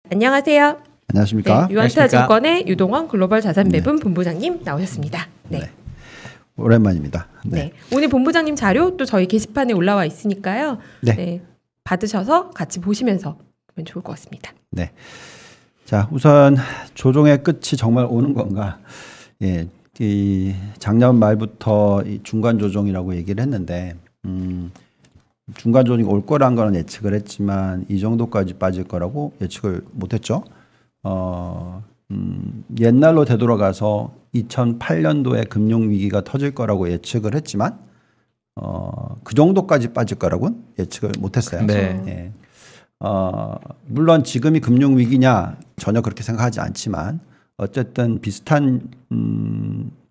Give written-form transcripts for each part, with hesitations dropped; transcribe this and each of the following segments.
안녕하세요. 안녕하십니까. 네, 유한타증권의 유동원 글로벌 자산배분 본부장님 나오셨습니다. 네. 네. 오랜만입니다. 네. 오늘 본부장님 자료 또 저희 게시판에 올라와 있으니까요. 네. 네, 받으셔서 같이 보시면서 보면 좋을 것 같습니다. 네. 자, 우선 조정의 끝이 정말 오는 건가? 예, 이 작년 말부터 이 중간 조정이라고 얘기를 했는데, 중간 조정이 올 거란 거는 예측을 했지만 이 정도까지 빠질 거라고 예측을 못했죠. 옛날로 되돌아가서 2008년도에 금융 위기가 터질 거라고 예측을 했지만 그 정도까지 빠질 거라고는 예측을 못했어요. 네. 예. 물론 지금이 금융 위기냐 전혀 그렇게 생각하지 않지만 어쨌든 비슷한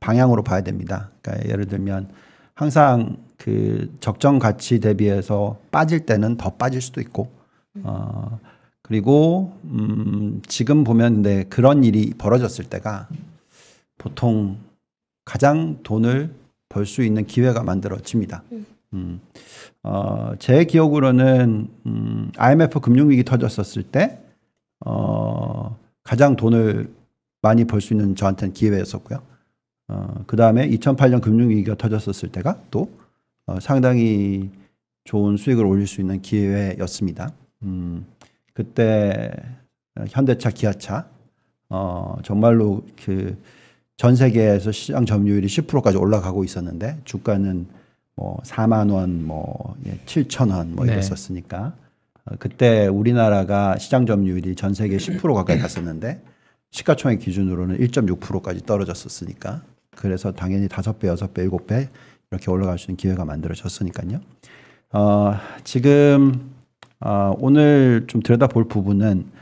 방향으로 봐야 됩니다. 그러니까 예를 들면 항상 그 적정 가치 대비해서 빠질 때는 더 빠질 수도 있고, 그리고 지금 보면 근데 그런 일이 벌어졌을 때가 보통 가장 돈을 벌 수 있는 기회가 만들어집니다. 제 기억으로는 IMF 금융위기 터졌었을 때 가장 돈을 많이 벌 수 있는 저한테는 기회였었고요. 그 다음에 2008년 금융위기가 터졌었을 때가 또 상당히 좋은 수익을 올릴 수 있는 기회였습니다. 그때 현대차, 기아차 정말로 그 전 세계에서 시장 점유율이 10%까지 올라가고 있었는데 주가는 뭐 4만 원, 뭐 7천 원 뭐 이랬었으니까 그때 우리나라가 시장 점유율이 전 세계 10% 가까이 갔었는데 시가총액 기준으로는 1.6%까지 떨어졌었으니까 그래서 당연히 5배, 6배, 7배 이렇게 올라갈 수 있는 기회가 만들어졌으니까요. 지금 오늘 좀 들여다볼 부분은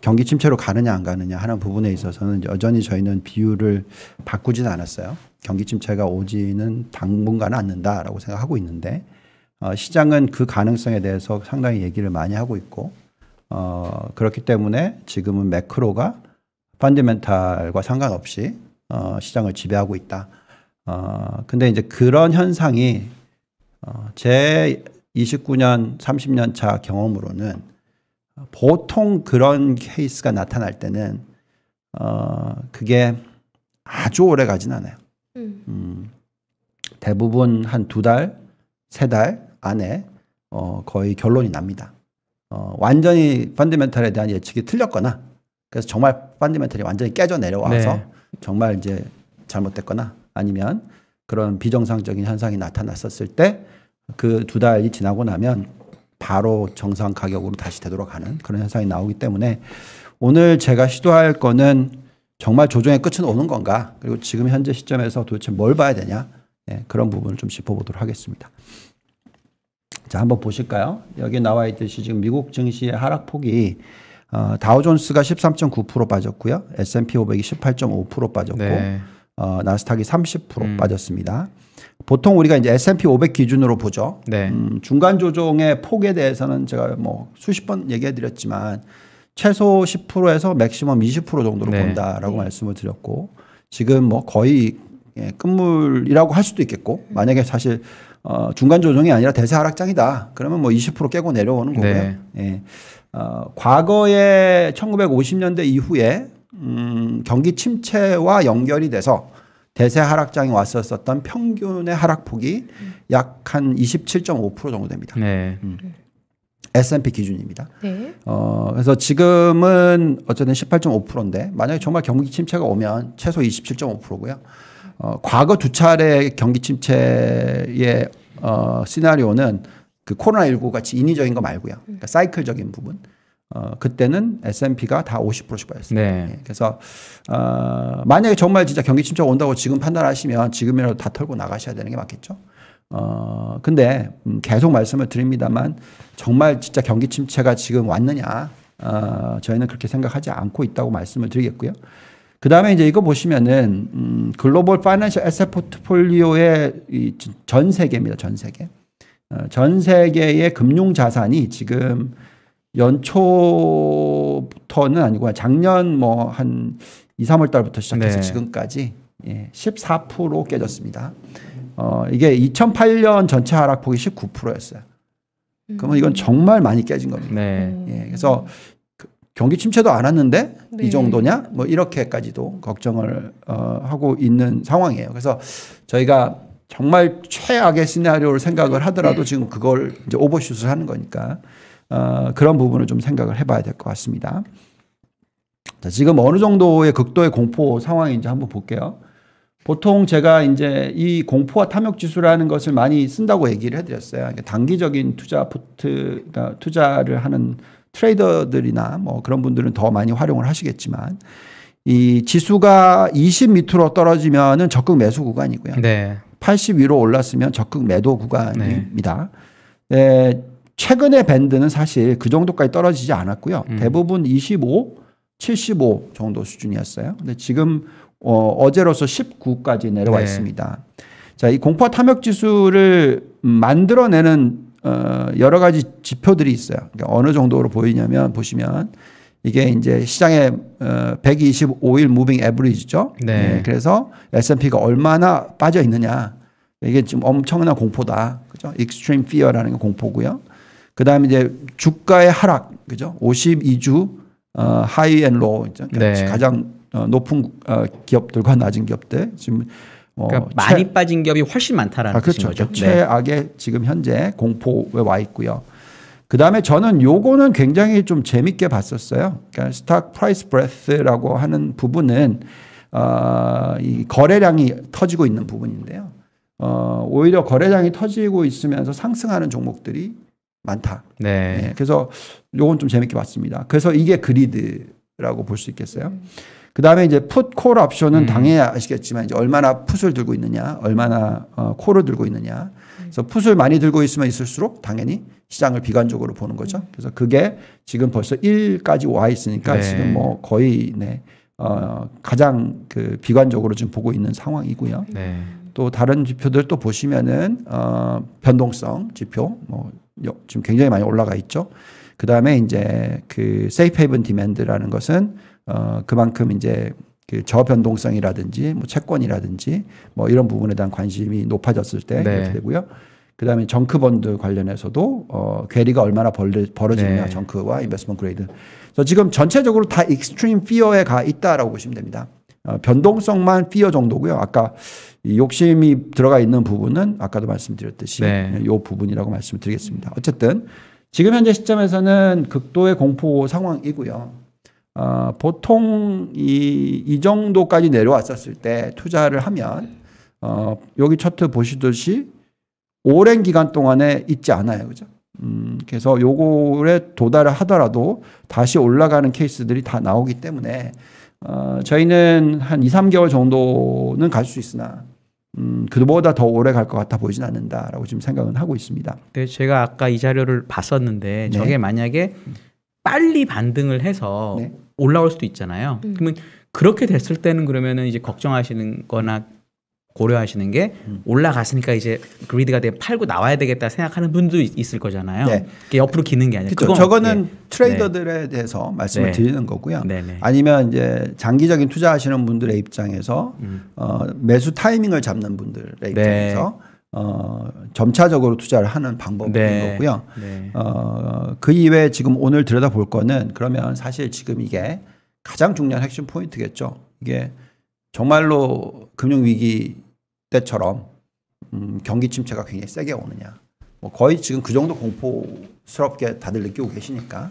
경기 침체로 가느냐 안 가느냐 하는 부분에 있어서는 여전히 저희는 비율을 바꾸지는 않았어요. 경기 침체가 오지는 당분간은 않는다라고 생각하고 있는데 시장은 그 가능성에 대해서 상당히 얘기를 많이 하고 있고 그렇기 때문에 지금은 매크로가 펀더멘탈과 상관없이 시장을 지배하고 있다. 근데 이제 그런 현상이 제 29년, 30년 차 경험으로는 보통 그런 케이스가 나타날 때는 그게 아주 오래 가진 않아요. 대부분 한 2달, 3달 안에 거의 결론이 납니다. 완전히 펀더멘탈에 대한 예측이 틀렸거나 그래서 정말 펀더멘탈이 완전히 깨져 내려와서 정말 이제 잘못됐거나 아니면 그런 비정상적인 현상이 나타났었을 때 그 2달이 지나고 나면 바로 정상 가격으로 다시 되돌아가는 그런 현상이 나오기 때문에 오늘 제가 시도할 거는 정말 조정의 끝은 오는 건가 그리고 지금 현재 시점에서 도대체 뭘 봐야 되냐 그런 부분을 좀 짚어보도록 하겠습니다. 자, 한번 보실까요? 여기 나와 있듯이 지금 미국 증시의 하락폭이 다우존스가 13.9% 빠졌고요. S&P 500이 18.5% 빠졌고 나스닥이 30% 빠졌습니다. 보통 우리가 이제 S&P 500 기준으로 보죠. 중간 조정의 폭에 대해서는 제가 뭐 수십 번 얘기해 드렸지만 최소 10%에서 맥시멈 20% 정도로 본다라고 말씀을 드렸고 지금 뭐 거의 끝물이라고 할 수도 있겠고 만약에 사실 중간 조정이 아니라 대세 하락장이다. 그러면 뭐 20% 깨고 내려오는 거고요. 과거에 1950년대 이후에 경기 침체와 연결이 돼서 대세 하락장이 왔었던 평균의 하락폭이 약 한 27.5% 정도 됩니다. S&P 기준입니다. 그래서 지금은 어쨌든 18.5%인데 만약에 정말 경기 침체가 오면 최소 27.5%고요. 과거 2차례 경기 침체의 시나리오는 그 코로나19 같이 인위적인 거 말고요. 그러니까 사이클적인 부분. 그때는 S&P가 다 50%씩 빠졌습니다. 그래서 만약에 정말 진짜 경기 침체가 온다고 지금 판단하시면 지금이라도 다 털고 나가셔야 되는 게 맞겠죠. 근데 계속 말씀을 드립니다만 정말 진짜 경기 침체가 지금 왔느냐 저희는 그렇게 생각하지 않고 있다고 말씀을 드리겠고요. 그 다음에 이제 이거 보시면은 글로벌 파이낸셜 에셋 포트폴리오의 전 세계입니다. 전 세계. 전 세계의 금융 자산이 지금 연초부터는 아니고 작년 뭐 한 2, 3월 달부터 시작해서 지금까지 14% 깨졌습니다. 이게 2008년 전체 하락폭이 19%였어요. 그러면 이건 정말 많이 깨진 겁니다. 그래서 경기 침체도 안 왔는데 네. 이 정도냐? 뭐 이렇게까지도 걱정을 하고 있는 상황이에요. 그래서 저희가 정말 최악의 시나리오를 생각을 하더라도 지금 그걸 이제 오버슛을 하는 거니까 그런 부분을 좀 생각을 해봐야 될 것 같습니다. 자, 지금 어느 정도의 극도의 공포 상황인지 한번 볼게요. 보통 제가 이제 이 공포와 탐욕 지수라는 것을 많이 쓴다고 얘기를 해드렸어요. 그러니까 단기적인 투자를 하는 트레이더들이나 뭐 그런 분들은 더 많이 활용을 하시겠지만 이 지수가 20 밑으로 떨어지면은 적극 매수 구간이고요. 네. 80 위로 올랐으면 적극 매도 구간입니다. 네, 최근의 밴드는 사실 그 정도까지 떨어지지 않았고요. 대부분 25, 75 정도 수준이었어요. 근데 지금 어제로서 19까지 내려와 있습니다. 자, 이 공포 탐욕 지수를 만들어내는 여러 가지 지표들이 있어요. 그러니까 어느 정도로 보이냐면 보시면 이게 이제 시장의 125일 무빙 에버리지죠. 네. 그래서 S&P가 얼마나 빠져 있느냐. 이게 지금 엄청난 공포다. 그죠? Extreme Fear라는 게 공포고요. 그다음에 이제 주가의 하락. 그죠? 52주 하이 앤 로우. 그러니까 가장 높은 기업들과 낮은 기업들. 지금 그러니까 많이 빠진 기업이 훨씬 많다라는 뜻인 거죠. 최악의 지금 현재 공포에 와 있고요. 그 다음에 저는 요거는 굉장히 좀 재밌게 봤었어요. 그러니까 스탁 프라이스 브레스라고 하는 부분은 이 거래량이 터지고 있는 부분인데요. 오히려 거래량이 터지고 있으면서 상승하는 종목들이 많다. 네, 그래서 요건 좀 재밌게 봤습니다. 그래서 이게 그리드라고 볼 수 있겠어요. 그 다음에 이제 풋, 콜 옵션은 당연히 아시겠지만 이제 얼마나 풋을 들고 있느냐, 얼마나 콜을 들고 있느냐. 그래서 풋을 많이 들고 있으면 있을수록 당연히 시장을 비관적으로 보는 거죠. 그래서 그게 지금 벌써 1까지 와 있으니까 지금 뭐 거의 가장 그 비관적으로 지금 보고 있는 상황이고요. 또 다른 지표들 또 보시면은 변동성 지표 뭐 지금 굉장히 많이 올라가 있죠. 그 다음에 이제 그 세이프 헤이븐 디맨드라는 것은 그만큼 이제 그 저변동성이라든지 뭐 채권이라든지 뭐 이런 부분에 대한 관심이 높아졌을 때 이렇게 되고요. 그다음에 정크본드 관련해서도 괴리가 얼마나 벌어지느냐 정크와 인베스트먼트 그레이드. 그래서 지금 전체적으로 다 익스트림 피어에 가 있다라고 보시면 됩니다. 변동성만 피어 정도고요. 아까 이 욕심이 들어가 있는 부분은 아까도 말씀드렸듯이 이 부분이라고 말씀드리겠습니다. 어쨌든 지금 현재 시점에서는 극도의 공포 상황이고요. 보통 이 정도까지 내려왔었을 때 투자를 하면 여기 차트 보시듯이 오랜 기간 동안에 있지 않아요. 그죠? 그래서 요거에 도달을 하더라도 다시 올라가는 케이스들이 다 나오기 때문에 저희는 한 2, 3개월 정도는 갈 수 있으나 그보다 더 오래 갈 것 같아 보이진 않는다라고 지금 생각은 하고 있습니다. 네, 제가 아까 이 자료를 봤었는데 저게 만약에 빨리 반등을 해서 올라올 수도 있잖아요. 그러면 그렇게 됐을 때는 그러면은 이제 걱정하시는 거나 고려하시는 게 올라갔으니까 이제 그리드가 되게 팔고 나와야 되겠다 생각하는 분도 있을 거잖아요. 옆으로 기는 게 아니라. 그렇죠. 저거는 트레이더들에 대해서 말씀을 드리는 거고요. 아니면 이제 장기적인 투자하시는 분들의 입장에서 매수 타이밍을 잡는 분들의 입장에서 점차적으로 투자를 하는 방법인 거고요. 그 이외에 지금 오늘 들여다볼 거는 그러면 사실 지금 이게 가장 중요한 핵심 포인트겠죠. 이게 정말로 금융위기 때처럼 경기 침체가 굉장히 세게 오느냐. 뭐 거의 지금 그 정도 공포스럽게 다들 느끼고 계시니까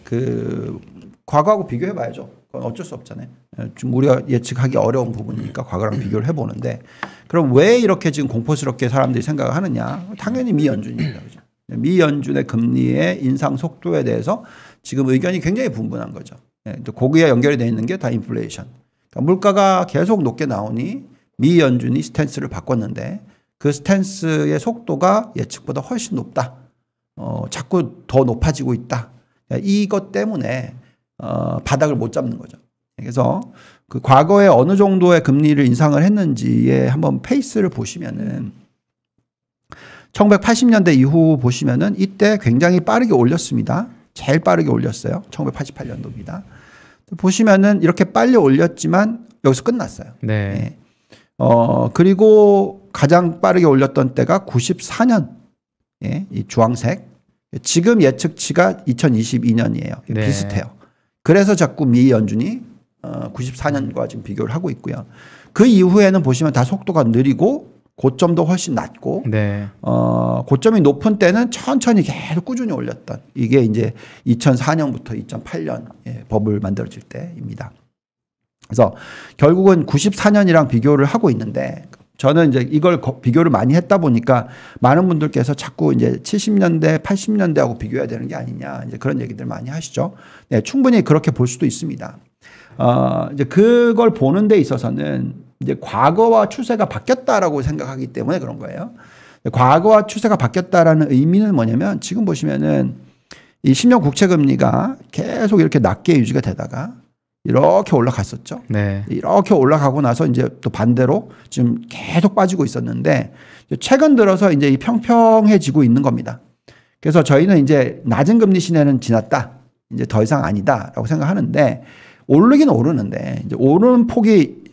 그 과거하고 비교해 봐야죠. 그건 어쩔 수 없잖아요. 지금 우리가 예측하기 어려운 부분이니까 과거랑 비교를 해보는데 그럼 왜 이렇게 지금 공포스럽게 사람들이 생각을 하느냐. 당연히 미 연준입니다. 그죠? 미 연준의 금리의 인상 속도에 대해서 지금 의견이 굉장히 분분한 거죠. 거기에 연결이 되어 있는 게 다 인플레이션. 그러니까 물가가 계속 높게 나오니 미 연준이 스탠스를 바꿨는데 그 스탠스의 속도가 예측보다 훨씬 높다. 자꾸 더 높아지고 있다. 이것 때문에 바닥을 못 잡는 거죠. 그래서 그 과거에 어느 정도의 금리를 인상을 했는지에 한번 페이스를 보시면은 1980년대 이후 보시면은 이때 굉장히 빠르게 올렸습니다. 제일 빠르게 올렸어요. 1988년도입니다. 보시면은 이렇게 빨리 올렸지만 여기서 끝났어요. 그리고 가장 빠르게 올렸던 때가 94년. 이 주황색. 지금 예측치가 2022년이에요. 비슷해요. 그래서 자꾸 미 연준이 94년과 지금 비교를 하고 있고요. 그 이후에는 보시면 다 속도가 느리고 고점도 훨씬 낮고 네. 고점이 높은 때는 천천히 계속 꾸준히 올렸던 이게 이제 2004년부터 2008년 버블 만들어질 때입니다. 그래서 결국은 94년이랑 비교를 하고 있는데 저는 이제 이걸 비교를 많이 했다 보니까 많은 분들께서 자꾸 이제 70년대, 80년대하고 비교해야 되는 게 아니냐 이제 그런 얘기들 많이 하시죠. 네, 충분히 그렇게 볼 수도 있습니다. 이제 그걸 보는 데 있어서는 이제 과거와 추세가 바뀌었다라고 생각하기 때문에 그런 거예요. 과거와 추세가 바뀌었다라는 의미는 뭐냐면 지금 보시면은 이 10년 국채 금리가 계속 이렇게 낮게 유지가 되다가 이렇게 올라갔었죠. 네. 이렇게 올라가고 나서 이제 또 반대로 지금 계속 빠지고 있었는데 최근 들어서 이제 이 평평해지고 있는 겁니다. 그래서 저희는 이제 낮은 금리 시대는 지났다. 이제 더 이상 아니다라고 생각하는데 오르긴 오르는데 이제 오르는 폭이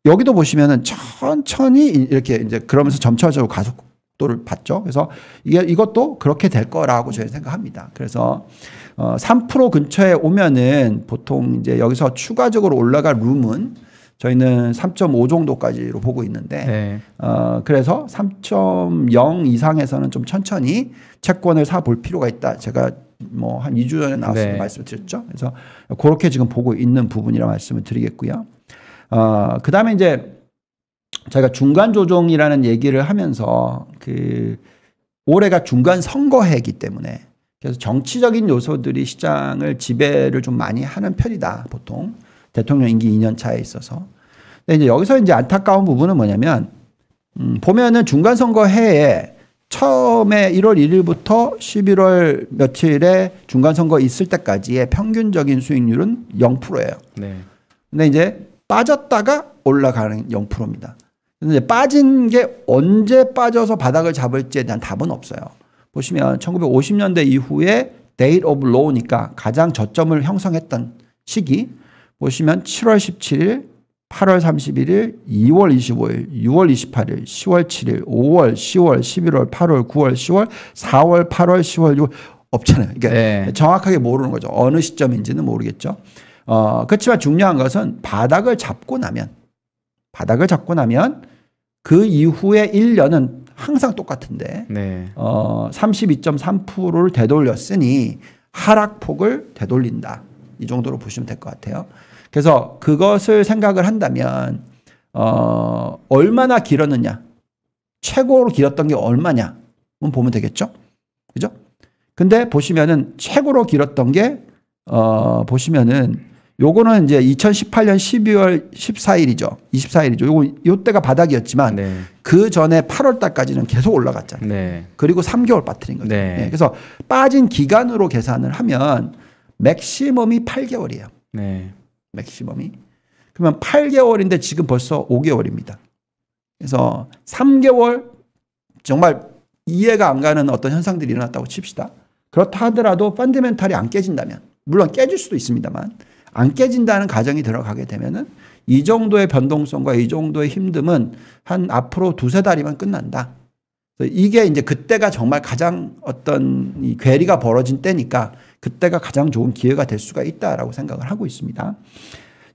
여기도 보시면은 천천히 이렇게 이제 그러면서 점차적으로 가속도를 받죠. 그래서 이것도 그렇게 될 거라고 저희는 생각합니다. 그래서 3% 근처에 오면은 보통 이제 여기서 추가적으로 올라갈 룸은 저희는 3.5 정도까지로 보고 있는데, 네. 그래서 3.0 이상에서는 좀 천천히 채권을 사 볼 필요가 있다. 제가 뭐 한 2주 전에 나왔을 때 네. 말씀을 드렸죠. 그래서 그렇게 지금 보고 있는 부분이라 말씀을 드리겠고요. 그 다음에 이제 저희가 중간 조정이라는 얘기를 하면서 올해가 중간 선거해이기 때문에 그래서 정치적인 요소들이 시장을 지배를 좀 많이 하는 편이다. 보통 대통령 임기 2년 차에 있어서. 근데 이제 여기서 이제 안타까운 부분은 뭐냐면 보면은 중간 선거 해에 처음에 1월 1일부터 11월 며칠에 중간 선거 있을 때까지의 평균적인 수익률은 0%예요. 네. 근데 이제 빠졌다가 올라가는 0%입니다. 근데 빠진 게 언제 빠져서 바닥을 잡을지에 대한 답은 없어요. 보시면 1950년대 이후에 date of low니까 가장 저점을 형성했던 시기 보시면 7월 17일, 8월 31일, 2월 25일, 6월 28일, 10월 7일, 5월, 10월, 11월, 8월, 9월, 10월, 4월, 8월, 10월, 6월 없잖아요. 그러니까 네. 정확하게 모르는 거죠. 어느 시점인지는 모르겠죠. 그렇지만 중요한 것은 바닥을 잡고 나면 그 이후에 1년은 항상 똑같은데 네. 32.3%를 되돌렸으니 하락폭을 되돌린다. 이 정도로 보시면 될 것 같아요. 그래서 그것을 생각을 한다면 얼마나 길었느냐, 최고로 길었던 게 얼마냐 보면 되겠죠. 그죠? 근데 보시면은 최고로 길었던 게 보시면은 요거는 이제 2018년 12월 14일이죠. 24일이죠. 요때가 바닥이었지만 네. 그 전에 8월 달까지는 계속 올라갔잖아요. 네. 그리고 3개월 빠뜨린 거죠. 네. 네. 그래서 빠진 기간으로 계산을 하면 맥시멈이 8개월이에요. 네. 맥시멈이. 그러면 8개월인데 지금 벌써 5개월입니다. 그래서 3개월 정말 이해가 안 가는 어떤 현상들이 일어났다고 칩시다. 그렇다 하더라도 펀더멘탈이 안 깨진다면 물론 깨질 수도 있습니다만 안 깨진다는 가정이 들어가게 되면은 이 정도의 변동성과 이 정도의 힘듦은 한 앞으로 두세 달이면 끝난다. 이게 이제 그때가 정말 가장 어떤 이 괴리가 벌어진 때니까 그때가 가장 좋은 기회가 될 수가 있다라고 생각을 하고 있습니다.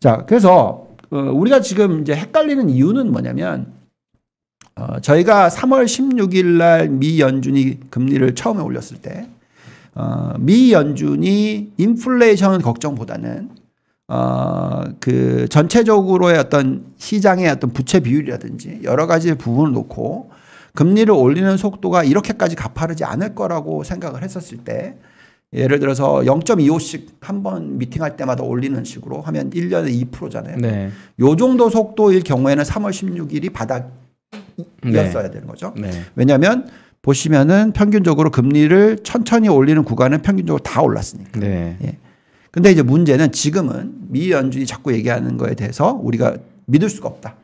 자, 그래서 우리가 지금 이제 헷갈리는 이유는 뭐냐면 저희가 3월 16일 날 미 연준이 금리를 처음에 올렸을 때 미 연준이 인플레이션 걱정보다는 그 전체적으로의 어떤 시장의 어떤 부채 비율이라든지 여러 가지 부분을 놓고 금리를 올리는 속도가 이렇게까지 가파르지 않을 거라고 생각을 했었을 때 예를 들어서 0.25씩 한 번 미팅할 때마다 올리는 식으로 하면 1년에 2%잖아요. 네. 요 정도 속도일 경우에는 3월 16일이 바닥이었어야 되는 거죠. 네. 왜냐하면 보시면은 평균적으로 금리를 천천히 올리는 구간은 평균적으로 다 올랐으니까. 네. 예. 근데 이제 문제는 지금은 미 연준이 자꾸 얘기하는 거에 대해서 우리가 믿을 수가 없다.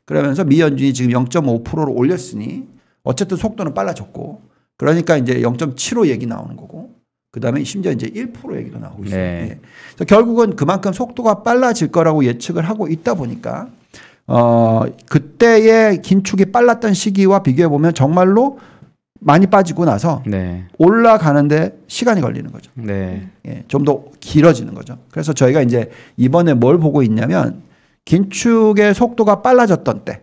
그러면서 미 연준이 지금 0.5%로 올렸으니 어쨌든 속도는 빨라졌고 그러니까 이제 0.75 얘기 나오는 거고 그 다음에 심지어 이제 1% 얘기도 나오고 있어요. 네. 예. 그래서 결국은 그만큼 속도가 빨라질 거라고 예측을 하고 있다 보니까 그때의 긴축이 빨랐던 시기와 비교해 보면 정말로 많이 빠지고 나서 네. 올라가는데 시간이 걸리는 거죠. 네. 예, 좀 더 길어지는 거죠. 그래서 저희가 이제 이번에 뭘 보고 있냐면 긴축의 속도가 빨라졌던 때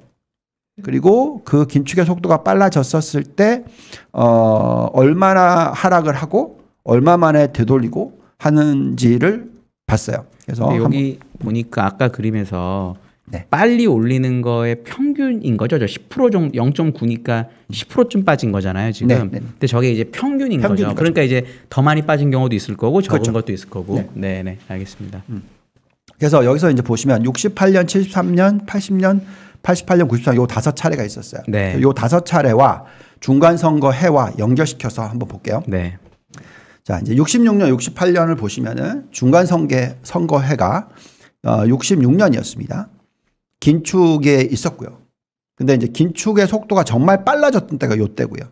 그리고 그 긴축의 속도가 빨라졌었을 때 얼마나 하락을 하고 얼마 만에 되돌리고 하는지를 봤어요. 그래서 여기 보니까 아까 그림에서 네. 빨리 올리는 거의 평균인 거죠. 저 10% 정도 0.9니까 10%쯤 빠진 거잖아요, 지금. 네, 네. 근데 저게 이제 평균인 거죠. 그러니까 이제 더 많이 빠진 경우도 있을 거고 적은 그렇죠. 것도 있을 거고. 네, 네. 알겠습니다. 그래서 여기서 이제 보시면 68년, 73년, 80년, 88년, 94년 요 5차례가 있었어요. 네. 요 5차례와 중간 선거 해와 연결시켜서 한번 볼게요. 네. 자, 이제 66년, 68년을 보시면은 중간 선거해가 66년이었습니다. 긴축에 있었고요. 근데 이제 긴축의 속도가 정말 빨라졌던 때가 요때고요.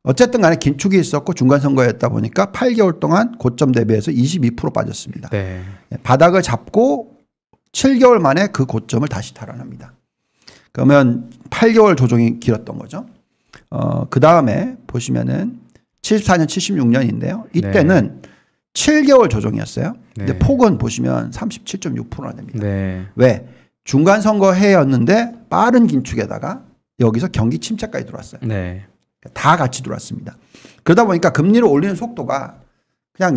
어쨌든 간에 긴축이 있었고 중간 선거였다 보니까 8개월 동안 고점 대비해서 22% 빠졌습니다. 네. 바닥을 잡고 7개월 만에 그 고점을 다시 탈환합니다. 그러면 8개월 조정이 길었던 거죠. 그 다음에 보시면은 74년, 76년인데요. 이때는 7개월 조정이었어요. 근데 폭은 보시면 37.6%나 됩니다. 네. 왜? 중간 선거 해였는데 빠른 긴축에다가 여기서 경기 침체까지 들어왔어요. 네. 다 같이 들어왔습니다. 그러다 보니까 금리를 올리는 속도가 그냥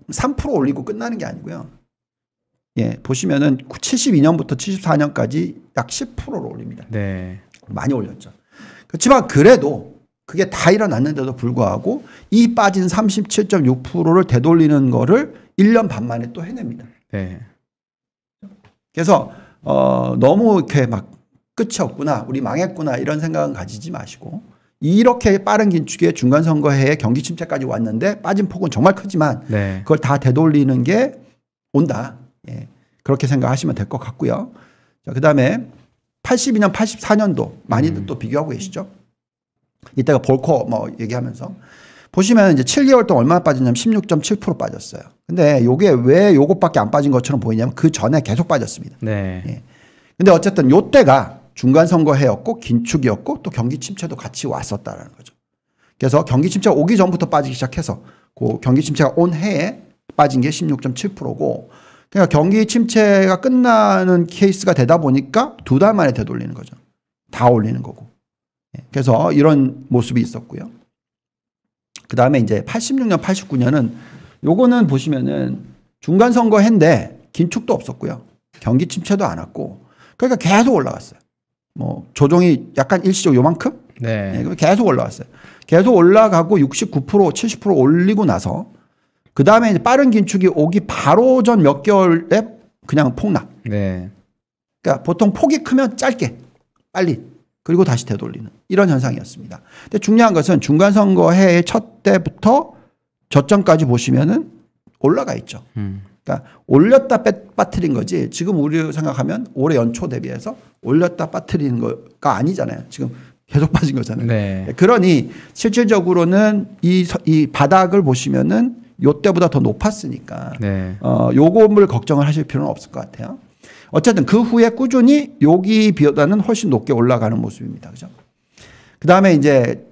3% 올리고 끝나는 게 아니고요. 예, 보시면은 72년부터 74년까지 약 10%를 올립니다. 네. 많이 올렸죠. 그렇지만 그래도 그게 다 일어났는데도 불구하고 이 빠진 37.6%를 되돌리는 거를 1년 반 만에 또 해냅니다. 네. 그래서 너무 이렇게 막 끝이 없구나, 우리 망했구나 이런 생각은 가지지 마시고 이렇게 빠른 긴축에 중간 선거해에 경기 침체까지 왔는데 빠진 폭은 정말 크지만 네. 그걸 다 되돌리는 게 온다. 예. 그렇게 생각하시면 될 것 같고요. 자, 그다음에 82년, 84년도 많이들 또 비교하고 계시죠. 이때가 볼커 뭐 얘기하면서 보시면 이제 7개월 동안 얼마나 빠졌냐면 16.7% 빠졌어요. 근데 요게 왜 요것밖에 안 빠진 것처럼 보이냐면 그 전에 계속 빠졌습니다. 네. 예. 근데 어쨌든 요때가 중간 선거해였고 긴축이었고 또 경기 침체도 같이 왔었다라는 거죠. 그래서 경기 침체가 오기 전부터 빠지기 시작해서 그 경기 침체가 온 해에 빠진 게 16.7%고 그러니까 경기 침체가 끝나는 케이스가 되다 보니까 2달 만에 되돌리는 거죠. 다 올리는 거고. 그래서 이런 모습이 있었고요. 그 다음에 이제 86년, 89년은 요거는 보시면은 중간 선거해인데 긴축도 없었고요. 경기 침체도 안 왔고 그러니까 계속 올라갔어요. 뭐 조정이 약간 일시적 요만큼? 네. 계속 올라갔어요. 계속 올라가고 69%, 70% 올리고 나서 그 다음에 이제 빠른 긴축이 오기 바로 전 몇 개월에 그냥 폭락. 네. 그러니까 보통 폭이 크면 짧게, 빨리, 그리고 다시 되돌리는 이런 현상이었습니다. 근데 중요한 것은 중간 선거해 첫 때부터 저점까지 보시면은 올라가 있죠. 그러니까 올렸다 빠뜨린 거지 지금 우리 생각하면 올해 연초 대비해서 올렸다 빠뜨리는 거가 아니잖아요. 지금 계속 빠진 거잖아요. 네. 그러니 실질적으로는 이 바닥을 보시면은 요때보다 더 높았으니까 네. 요금을 걱정을 하실 필요는 없을 것 같아요. 어쨌든 그 후에 꾸준히 여기보다는 훨씬 높게 올라가는 모습입니다. 그죠? 그 다음에 이제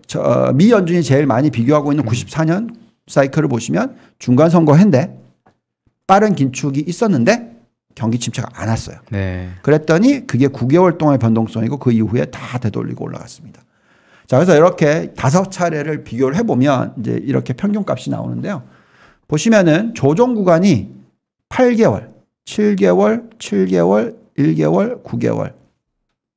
미 연준이 제일 많이 비교하고 있는 94년 사이클을 보시면 중간 선거인데 빠른 긴축이 있었는데 경기 침체가 안 왔어요. 네. 그랬더니 그게 9개월 동안의 변동성이고 그 이후에 다 되돌리고 올라갔습니다. 자, 그래서 이렇게 5차례를 비교를 해보면 이제 이렇게 평균값이 나오는데요. 보시면은 조정 구간이 8개월, 7개월, 7개월, 1개월, 9개월.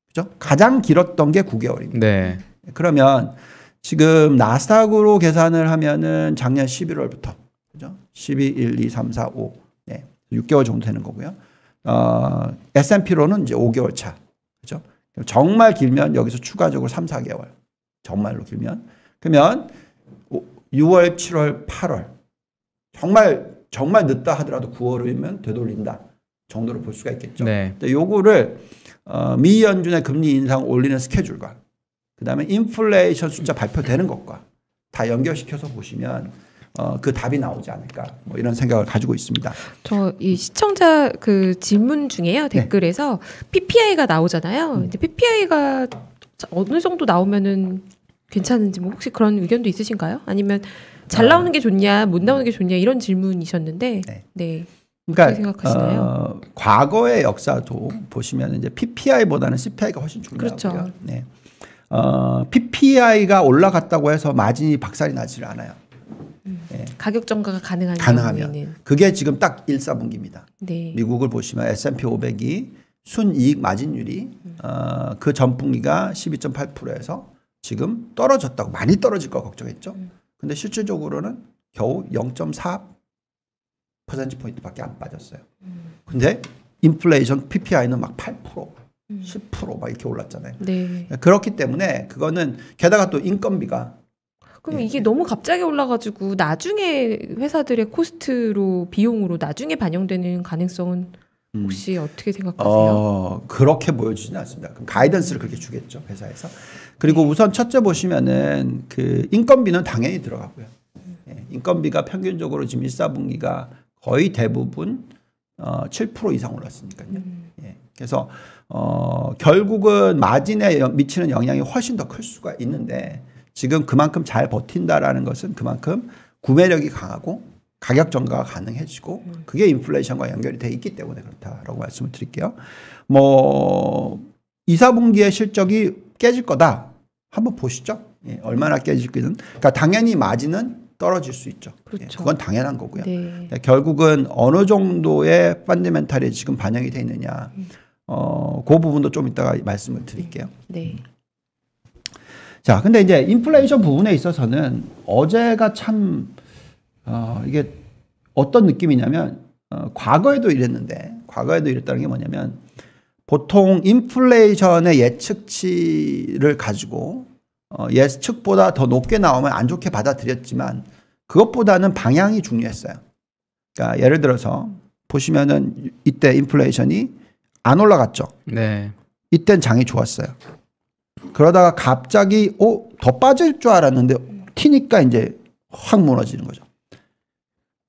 그죠? 가장 길었던 게 9개월입니다. 네. 그러면 지금 나스닥으로 계산을 하면은 작년 11월부터 그죠? 12, 1, 2, 3, 4, 5. 네. 6개월 정도 되는 거고요. S&P로는 이제 5개월 차. 그죠? 정말 길면 여기서 추가적으로 3, 4개월. 정말로 길면. 그러면 6월, 7월, 8월. 정말 늦다 하더라도 9월이면 되돌린다 정도로 볼 수가 있겠죠. 네. 근데 요거를 미 연준의 금리 인상 올리는 스케줄과 그다음에 인플레이션 숫자 발표되는 것과 다 연결시켜서 보시면 그 답이 나오지 않을까 뭐 이런 생각을 가지고 있습니다. 저 이 시청자 그 질문 중에요 댓글에서 PPI가 나오잖아요. 근데 PPI가 어느 정도 나오면은 괜찮은지 뭐 혹시 그런 의견도 있으신가요? 아니면 잘 나오는 게 좋냐, 못 나오는 게 좋냐 이런 질문이셨는데, 네. 그러니까 어떻게 생각하시나요? 과거의 역사도 보시면 이제 PPI보다는 CPI가 훨씬 중요하고요. 그렇죠. 네. PPI가 올라갔다고 해서 마진이 박살이 나지를 않아요. 네. 가격 전가가 가능하면 경우에는. 그게 지금 딱 1사분기입니다. 네. 미국을 보시면 S&P 500이 순이익 마진율이 그 전분기가 12.8%에서 지금 떨어졌다고 많이 떨어질 거 걱정했죠. 근데 실질적으로는 겨우 0.4%포인트밖에 안 빠졌어요. 근데 인플레이션 PPI는 막 8%, 10% 막 이렇게 올랐잖아요. 네. 그렇기 때문에 그거는 게다가 또 인건비가 그럼 이게 너무 갑자기 올라가지고 나중에 회사들의 코스트로 비용으로 나중에 반영되는 가능성은 혹시 어떻게 생각하세요? 그렇게 보여주지는 않습니다. 그럼 가이던스를 그렇게 주겠죠, 회사에서. 그리고 우선 첫째 보시면은 그 인건비는 당연히 들어가고요. 인건비가 평균적으로 지금 1사분기가 거의 대부분 7% 이상 올랐으니까요. 그래서 결국은 마진에 미치는 영향이 훨씬 더 클 수가 있는데 지금 그만큼 잘 버틴다라는 것은 그만큼 구매력이 강하고 가격 전가가 가능해지고 그게 인플레이션과 연결이 돼 있기 때문에 그렇다라고 말씀을 드릴게요. 뭐 2, 4분기의 실적이 깨질 거다. 한번 보시죠. 얼마나 깨질지는. 그러니까 당연히 마진은 떨어질 수 있죠. 그렇죠. 그건 당연한 거고요. 네. 결국은 어느 정도의 펀더멘탈이 지금 반영이 돼 있느냐. 그 부분도 좀 이따가 말씀을 드릴게요. 네. 자, 근데 이제 인플레이션 부분에 있어서는 어제가 참 이게 어떤 느낌이냐면 과거에도 이랬다는 게 뭐냐면 보통 인플레이션의 예측치를 가지고 예측보다 더 높게 나오면 안 좋게 받아들였지만 그것보다는 방향이 중요했어요. 그러니까 예를 들어서 보시면은 이때 인플레이션이 안 올라갔죠. 네. 이땐 장이 좋았어요. 그러다가 갑자기 더 빠질 줄 알았는데 튀니까 이제 확 무너지는 거죠.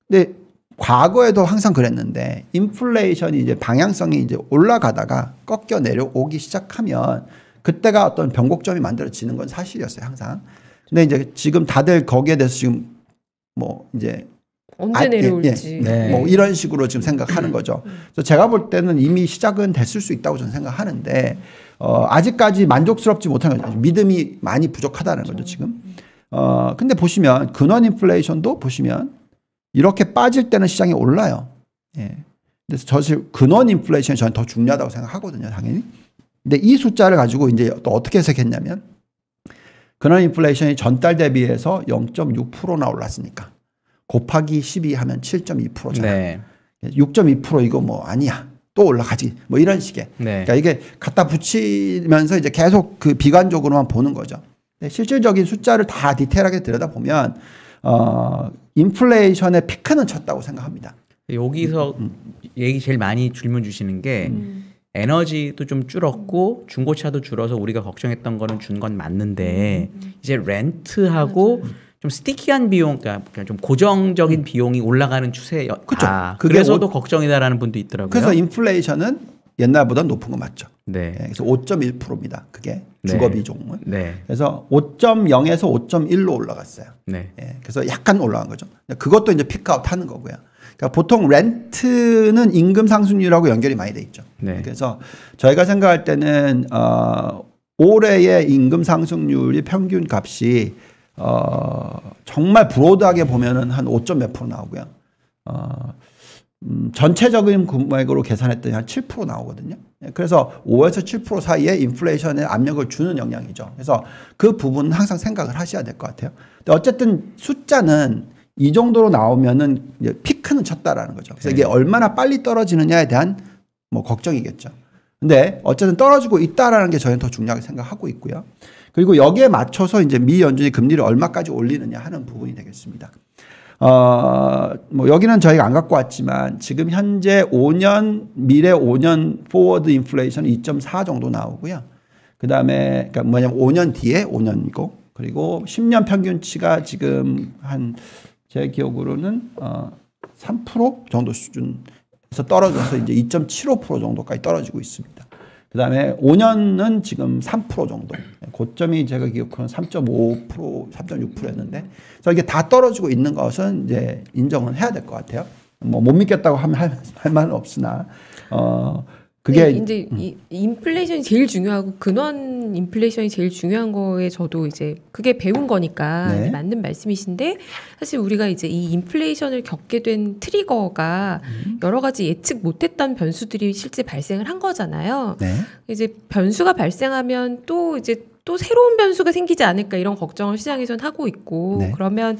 근데 과거에도 항상 그랬는데 인플레이션이 이제 방향성이 이제 올라가다가 꺾여 내려오기 시작하면 그때가 어떤 변곡점이 만들어지는 건 사실이었어요, 항상. 근데 이제 지금 다들 거기에 대해서 지금 뭐 이제 언제 내려올지 네. 뭐 이런 식으로 지금 생각하는 거죠. 그래서 제가 볼 때는 이미 시작은 됐을 수 있다고 저는 생각하는데 아직까지 만족스럽지 못한 거죠. 믿음이 많이 부족하다는 거죠, 지금. 근데 보시면 근원 인플레이션도 보시면 이렇게 빠질 때는 시장이 올라요. 예. 그래서 사실 근원 인플레이션이 저는 더 중요하다고 생각하거든요, 당연히. 근데 이 숫자를 가지고 이제 또 어떻게 해석했냐면 근원 인플레이션이 전달 대비해서 0.6%나 올랐으니까 곱하기 12 하면 7.2%잖아요. 네. 6.2% 이거 뭐 아니야. 또 올라가지. 뭐 이런 식의. 네. 그러니까 이게 갖다 붙이면서 이제 계속 그 비관적으로만 보는 거죠. 실질적인 숫자를 다 디테일하게 들여다보면 인플레이션의 피크는 쳤다고 생각합니다. 여기서 얘기 제일 많이 질문 주시는 게 에너지도 좀 줄었고 중고차도 줄어서 우리가 걱정했던 거는 준 건 맞는데 이제 렌트하고 좀 스티키한 비용, 그러니까 좀 고정적인 비용이 올라가는 추세였다. 그렇죠. 그래서도 걱정이다라는 분도 있더라고요. 그래서 인플레이션은 옛날보다 높은 거 맞죠. 네. 그래서 5.1%입니다. 그게 네. 주거 비중은. 네. 그래서 5.0에서 5.1로 올라갔어요. 네. 그래서 약간 올라간 거죠. 그것도 이제 피크아웃 하는 거고요. 그러니까 보통 렌트는 임금 상승률하고 연결이 많이 돼 있죠. 네. 그래서 저희가 생각할 때는 올해의 임금 상승률이 평균 값이 정말 브로드하게 보면은 한 5점 몇 프로 나오고요. 전체적인 금액으로 계산했더니 한 7% 나오거든요. 그래서 5에서 7% 사이에 인플레이션에 압력을 주는 영향이죠. 그래서 그 부분은 항상 생각을 하셔야 될 것 같아요. 근데 어쨌든 숫자는 이 정도로 나오면은 이제 피크는 쳤다라는 거죠. 그래서 이게 얼마나 빨리 떨어지느냐에 대한 뭐 걱정이겠죠. 근데 어쨌든 떨어지고 있다라는 게 저희는 더 중요하게 생각하고 있고요. 그리고 여기에 맞춰서 이제 미 연준이 금리를 얼마까지 올리느냐 하는 부분이 되겠습니다. 뭐 여기는 저희가 안 갖고 왔지만 지금 현재 5년 미래 5년 포워드 인플레이션 2.4 정도 나오고요. 그다음에 그러니까 뭐냐면 5년 뒤에 5년이고 그리고 10년 평균치가 지금 한 제 기억으로는 3% 정도 수준에서 떨어져서 이제 2.75% 정도까지 떨어지고 있습니다. 그다음에 5년은 지금 3% 정도. 고점이 제가 기억하는 3.5%, 3.6%였는데, 그래서 이게 다 떨어지고 있는 것은 이제 인정은 해야 될 것 같아요. 뭐 못 믿겠다고 하면 할 말은 없으나, 그게 이제 인플레이션이 제일 중요하고 근원 인플레이션이 제일 중요한 거에 저도 이제 그게 배운 거니까 네. 맞는 말씀이신데, 사실 우리가 이제 이 인플레이션을 겪게 된 트리거가 여러 가지 예측 못했던 변수들이 실제 발생을 한 거잖아요. 네. 이제 변수가 발생하면 또 이제 또 새로운 변수가 생기지 않을까 이런 걱정을 시장에서는 하고 있고, 네. 그러면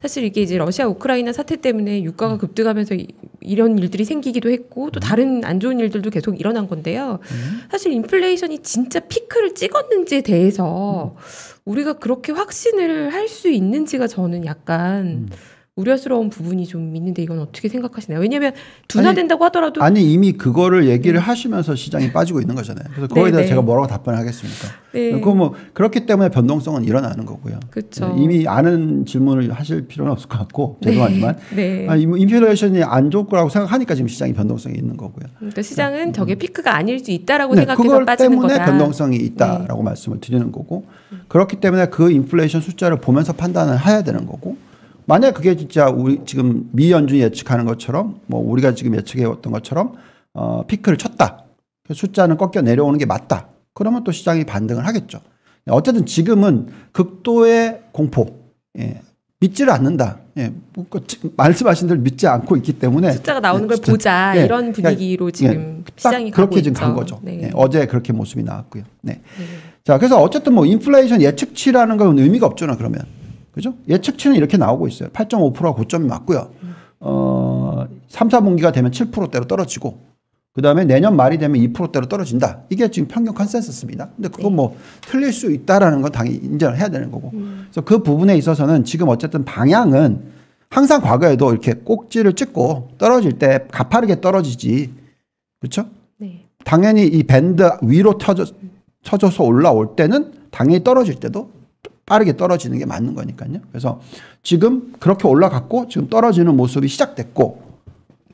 사실 이게 이제 러시아 우크라이나 사태 때문에 유가가 급등하면서 이런 일들이 생기기도 했고 또 다른 안 좋은 일들도 계속 일어난 건데요. 사실 인플레이션이 진짜 피크를 찍었는지에 대해서 우리가 그렇게 확신을 할 수 있는지가 저는 약간 우려스러운 부분이 좀 있는데, 이건 어떻게 생각하시나요? 왜냐하면 둔화된다고 하더라도 아니 이미 그거를 얘기를 하시면서 시장이 빠지고 있는 거잖아요. 그래서 그거에 대해서 제가 뭐라고 답변을 하겠습니까? 그거 뭐 그렇기 때문에 변동성은 일어나는 거고요. 그렇죠. 이미 아는 질문을 하실 필요는 없을 것 같고 죄송하지만 네. 인플레이션이 안 좋을 거라고 생각하니까 지금 시장이 변동성이 있는 거고요. 그러니까 시장은 저게 피크가 아닐 수 있다라고 네, 생각해서 그걸 빠지는 때문에 거다. 변동성이 있다라고 말씀을 드리는 거고, 그렇기 때문에 그 인플레이션 숫자를 보면서 판단을 해야 되는 거고, 만약 그게 진짜 우리 지금 미 연준이 예측하는 것처럼 뭐 우리가 지금 예측해왔던 것처럼 피크를 쳤다, 숫자는 꺾여 내려오는 게 맞다, 그러면 또 시장이 반등을 하겠죠. 어쨌든 지금은 극도의 공포, 믿지를 않는다. 말씀하신 대로 믿지 않고 있기 때문에 숫자가 나오는 걸 보자 이런 분위기로 지금 시장이 가고 그렇게 있죠. 지금 간 거죠. 네. 어제 그렇게 모습이 나왔고요. 네. 자, 그래서 어쨌든 뭐 인플레이션 예측치라는 건 의미가 없잖아, 그러면. 그죠? 예측치는 이렇게 나오고 있어요. 8.5%가 고점이 맞고요. 3, 4분기가 되면 7%대로 떨어지고, 그 다음에 내년 말이 되면 2%대로 떨어진다. 이게 지금 평균 컨센서스입니다. 근데 그건 뭐 틀릴 수 있다라는 건 당연히 인정을 해야 되는 거고. 그래서 그 부분에 있어서는 지금 어쨌든 방향은 항상 과거에도 이렇게 꼭지를 찍고 떨어질 때 가파르게 떨어지지. 그렇죠? 네. 당연히 이 밴드 위로 쳐져서 올라올 때는 당연히 떨어질 때도 빠르게 떨어지는 게 맞는 거니까요. 그래서 지금 그렇게 올라갔고 지금 떨어지는 모습이 시작됐고,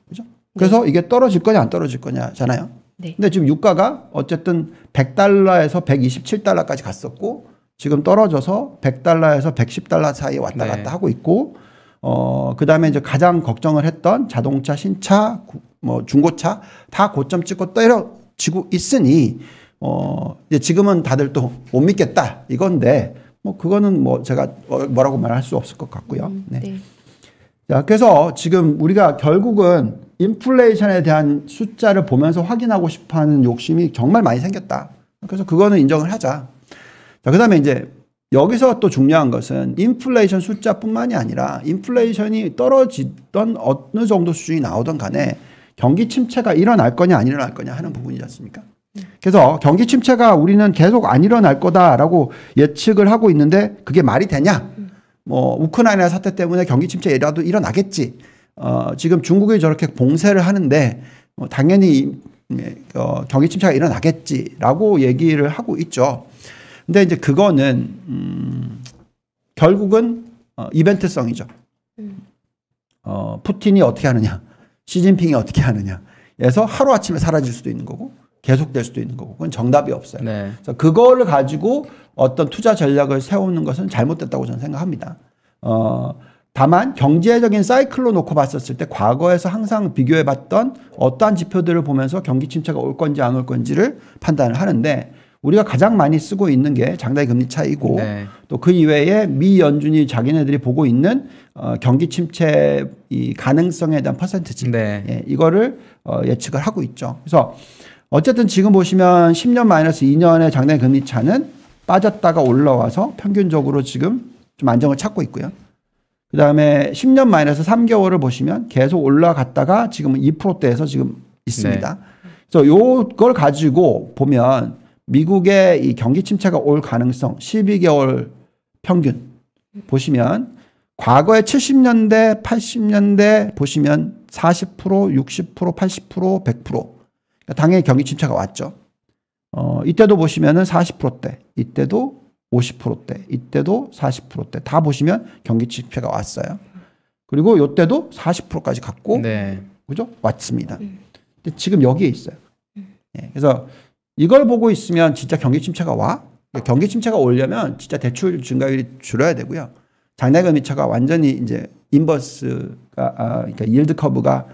그죠? 그래서 이게 떨어질 거냐 안 떨어질 거냐잖아요. 네. 근데 지금 유가가 어쨌든 $100에서 $127까지 갔었고, 지금 떨어져서 $100에서 $110 사이에 왔다 갔다 하고 있고, 그 다음에 이제 가장 걱정을 했던 자동차, 신차, 뭐 중고차 다 고점 찍고 떨어지고 있으니, 이제 지금은 다들 또 못 믿겠다 이건데, 뭐 그거는 뭐 제가 뭐라고 말할 수 없을 것 같고요. 네. 네. 자, 그래서 지금 우리가 결국은 인플레이션에 대한 숫자를 보면서 확인하고 싶어하는 욕심이 정말 많이 생겼다. 그래서 그거는 인정을 하자. 자, 그다음에 이제 여기서 또 중요한 것은 인플레이션 숫자뿐만이 아니라 인플레이션이 떨어지던 어느 정도 수준이 나오던 간에 경기 침체가 일어날 거냐 안 일어날 거냐 하는 부분이지 않습니까? 그래서 경기 침체가 우리는 계속 안 일어날 거다라고 예측을 하고 있는데 그게 말이 되냐? 뭐 우크라이나 사태 때문에 경기 침체라도 일어나겠지. 지금 중국이 저렇게 봉쇄를 하는데 당연히 경기 침체가 일어나겠지라고 얘기를 하고 있죠. 근데 이제 그거는 결국은 이벤트성이죠. 푸틴이 어떻게 하느냐, 시진핑이 어떻게 하느냐에서 하루아침에 사라질 수도 있는 거고 계속될 수도 있는 거고, 그건 정답이 없어요. 네. 그래서 그거를 가지고 어떤 투자 전략을 세우는 것은 잘못됐다고 저는 생각합니다. 다만 경제적인 사이클로 놓고 봤었을 때 과거에서 항상 비교해 봤던 어떠한 지표들을 보면서 경기 침체가 올 건지 안 올 건지를 판단을 하는데, 우리가 가장 많이 쓰고 있는 게 장단기 금리 차이고, 네. 또 그 이외에 미 연준이 자기네들이 보고 있는 경기 침체 이 가능성에 대한 퍼센트지, 네. 이거를 예측을 하고 있죠. 그래서 어쨌든 지금 보시면 10년 마이너스 2년의 장단기 금리 차는 빠졌다가 올라와서 평균적으로 지금 좀 안정을 찾고 있고요. 그 다음에 10년 마이너스 3개월을 보시면 계속 올라갔다가 지금은 2%대에서 지금 있습니다. 네. 그래서 요걸 가지고 보면 미국의 이 경기 침체가 올 가능성 12개월 평균 보시면 과거의 70년대, 80년대 보시면 40%, 60%, 80%, 100%. 당연히 경기 침체가 왔죠. 이때도 보시면은 40%대, 이때도 50%대, 이때도 40%대 다 보시면 경기 침체가 왔어요. 그리고 이때도 40%까지 갔고, 네. 그죠? 왔습니다. 근데 지금 여기에 있어요. 그래서 이걸 보고 있으면 진짜 경기 침체가 와? 경기 침체가 오려면 진짜 대출 증가율이 줄어야 되고요. 장내금리차가 완전히 이제 인버스가 그러니까 일드 커브가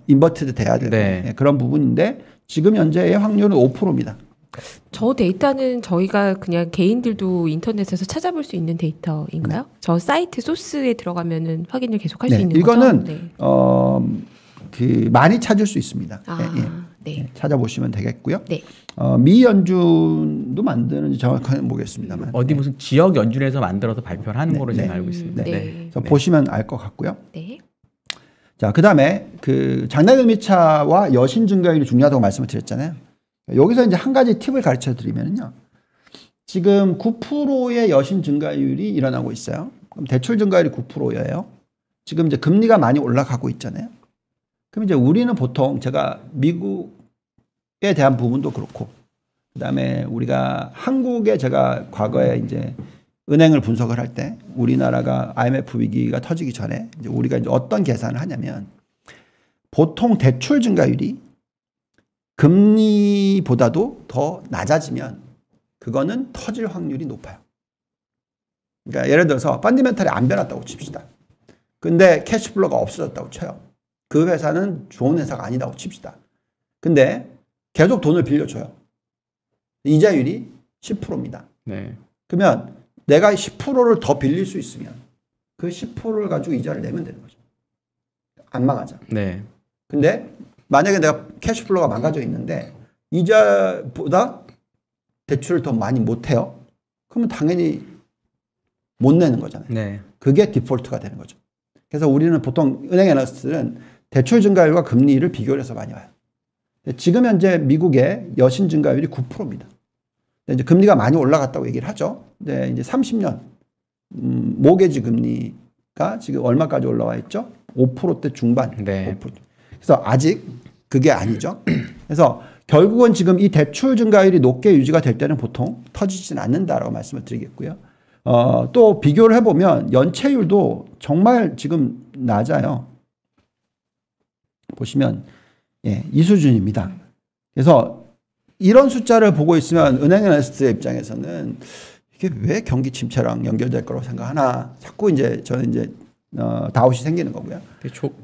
인버티드 돼야 되고 네. 그런 부분인데 지금 현재의 확률은 5%입니다. 저 데이터는 저희가 그냥 개인들도 인터넷에서 찾아볼 수 있는 데이터인가요? 네. 저 사이트 소스에 들어가면은 확인을 계속 할 네. 수 있는 이거는 거죠? 네. 그 많이 찾을 수 있습니다. 네. 찾아보시면 되겠고요. 네. 미 연준도 만드는지 정확하게 모르겠습니다만 어디 무슨 지역 연준에서 만들어서 발표를 하는 걸로 제가 알고 있습니다. 네. 보시면 알 것 같고요. 네. 자, 그다음에 그 장내금리차와 여신 증가율이 중요하다고 말씀을 드렸잖아요. 여기서 이제 한 가지 팁을 가르쳐 드리면요. 지금 9%의 여신 증가율이 일어나고 있어요. 그럼 대출 증가율이 9%예요. 지금 이제 금리가 많이 올라가고 있잖아요. 그럼 이제 우리는 보통 제가 미국에 대한 부분도 그렇고, 그다음에 우리가 한국에 제가 과거에 이제 은행을 분석을 할 때 우리나라가 IMF 위기가 터지기 전에 이제 우리가 이제 어떤 계산을 하냐면 보통 대출 증가율이 금리보다도 더 낮아지면 그거는 터질 확률이 높아요. 그러니까 예를 들어서 펀디멘탈이 안 변했다고 칩시다. 근데 캐시플로가 없어졌다고 쳐요. 그 회사는 좋은 회사가 아니다고 칩시다. 근데 계속 돈을 빌려줘요. 이자율이 10%입니다. 네. 그러면 내가 10%를 더 빌릴 수 있으면 그 10%를 가지고 이자를 내면 되는 거죠. 안 망하죠. 네. 근데 만약에 내가 캐시플로가 망가져 있는데 이자보다 대출을 더 많이 못 해요. 그러면 당연히 못 내는 거잖아요. 네. 그게 디폴트가 되는 거죠. 그래서 우리는 보통 은행 애널리스트는 대출 증가율과 금리를 비교를 해서 많이 와요. 지금 현재 미국의 여신 증가율이 9%입니다. 이제 금리가 많이 올라갔다고 얘기를 하죠. 근데 이제 30년 모게지 금리가 지금 얼마까지 올라와 있죠? 5%대 중반. 네. 5%. 그래서 아직 그게 아니죠. 그래서 결국은 지금 이 대출 증가율이 높게 유지가 될 때는 보통 터지지는 않는다라고 말씀을 드리겠고요. 또 비교를 해보면 연체율도 정말 지금 낮아요. 보시면 이 수준입니다. 그래서 이런 숫자를 보고 있으면 은행 애널리스트의 입장에서는 이게 왜 경기 침체랑 연결될 거라고 생각하나 자꾸 이제 저는 이제 다웃이 생기는 거고요.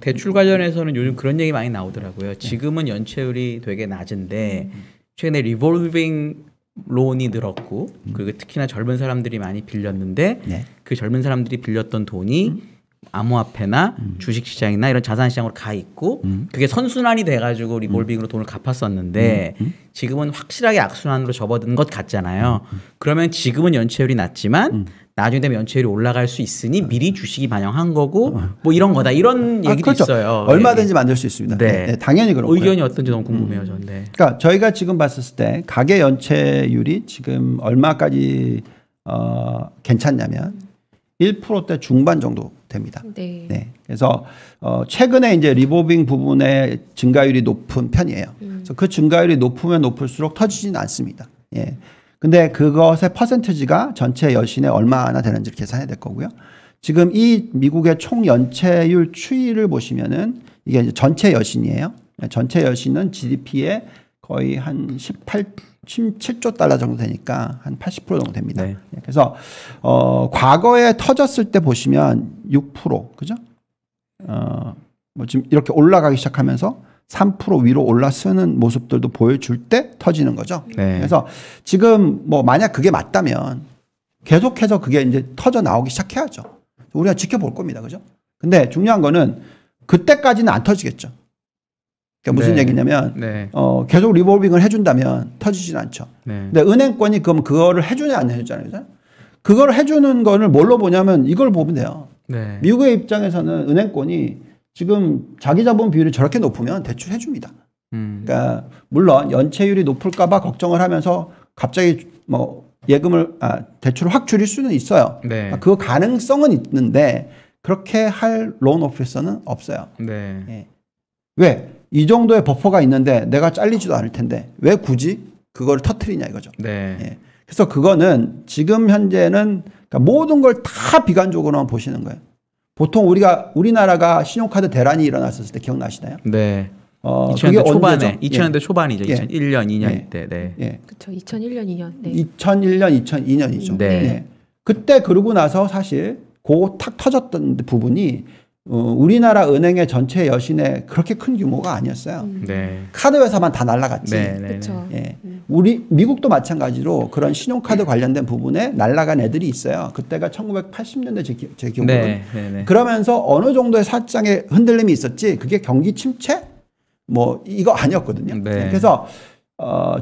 대출 관련해서는 요즘 그런 얘기 많이 나오더라고요. 지금은 연체율이 되게 낮은데 최근에 리볼빙 론이 늘었고 그리고 특히나 젊은 사람들이 많이 빌렸는데 그 젊은 사람들이 빌렸던 돈이 암호화폐나 주식시장이나 이런 자산시장으로 가 있고 그게 선순환이 돼가지고 리볼빙으로 돈을 갚았었는데 지금은 확실하게 악순환으로 접어든 것 같잖아요. 그러면 지금은 연체율이 낮지만 나중에 되면 연체율이 올라갈 수 있으니 미리 주식이 반영한 거고 뭐 이런 거다 이런 얘기도 그렇죠. 있어요. 얼마든지 만들 수 있습니다. 네. 당연히 그렇고요. 의견이 어떤지 너무 궁금해요. 저는. 네. 그러니까 저희가 지금 봤을 때 가계 연체율이 지금 얼마까지 괜찮냐면 1%대 중반 정도 됩니다. 네. 그래서 최근에 이제 리볼빙 부분의 증가율이 높은 편이에요. 그래서 그 증가율이 높으면 높을수록 터지지는 않습니다. 예. 근데 그것의 퍼센티지가 전체 여신에 얼마나 되는지를 계산해야 될 거고요. 지금 이 미국의 총 연체율 추이를 보시면은 이게 이제 전체 여신이에요. 전체 여신은 GDP의 거의 한 17조 달러 정도 되니까 한 80% 정도 됩니다. 네. 그래서 과거에 터졌을 때 보시면 6% 그죠? 뭐 지금 이렇게 올라가기 시작하면서 3% 위로 올라서는 모습들도 보여줄 때 터지는 거죠. 네. 그래서 지금 뭐 만약 그게 맞다면 계속해서 그게 이제 터져 나오기 시작해야죠. 우리가 지켜볼 겁니다. 그죠? 근데 중요한 거는 그때까지는 안 터지겠죠. 그러니까 무슨 얘기냐면 계속 리볼빙을 해준다면 터지진 않죠. 근데 은행권이 그럼 그거를 해주냐 안 해주잖아요. 그걸 해주는 거를 뭘로 보냐면 이걸 보면 돼요. 미국의 입장에서는 은행권이 지금 자기 자본 비율이 저렇게 높으면 대출 해줍니다. 그러니까 물론 연체율이 높을까봐 걱정을 하면서 갑자기 뭐 예금을 대출을 확 줄일 수는 있어요. 그 가능성은 있는데 그렇게 할 론 오피서는 없어요. 예. 왜? 이 정도의 버퍼가 있는데 내가 잘리지도 않을 텐데 왜 굳이 그걸 터트리냐 이거죠. 예. 그래서 그거는 지금 현재는 그러니까 모든 걸 다 비관적으로만 보시는 거예요. 보통 우리나라가 신용카드 대란이 일어났었을 때 기억나시나요? 2000년대 초반에, 2000년대 예. 초반이죠. 예. 2001년, 2년 예. 때. 네. 예. 그렇죠. 2001년, 2년. 네. 2001년, 2002년이죠. 네. 예. 그때 그러고 나서 사실 그 탁 터졌던 부분이 우리나라 은행의 전체 여신의 그렇게 큰 규모가 아니었어요. 네. 카드 회사만 다 날라갔지. 네. 그렇죠. 예. 우리 미국도 마찬가지로 그런 신용카드 관련된 부분에 날라간 애들이 있어요. 그때가 1980년대 제 기억으로. 네. 그러면서 어느 정도의 사장의 흔들림이 있었지. 그게 경기 침체 뭐 이거 아니었거든요. 네. 그래서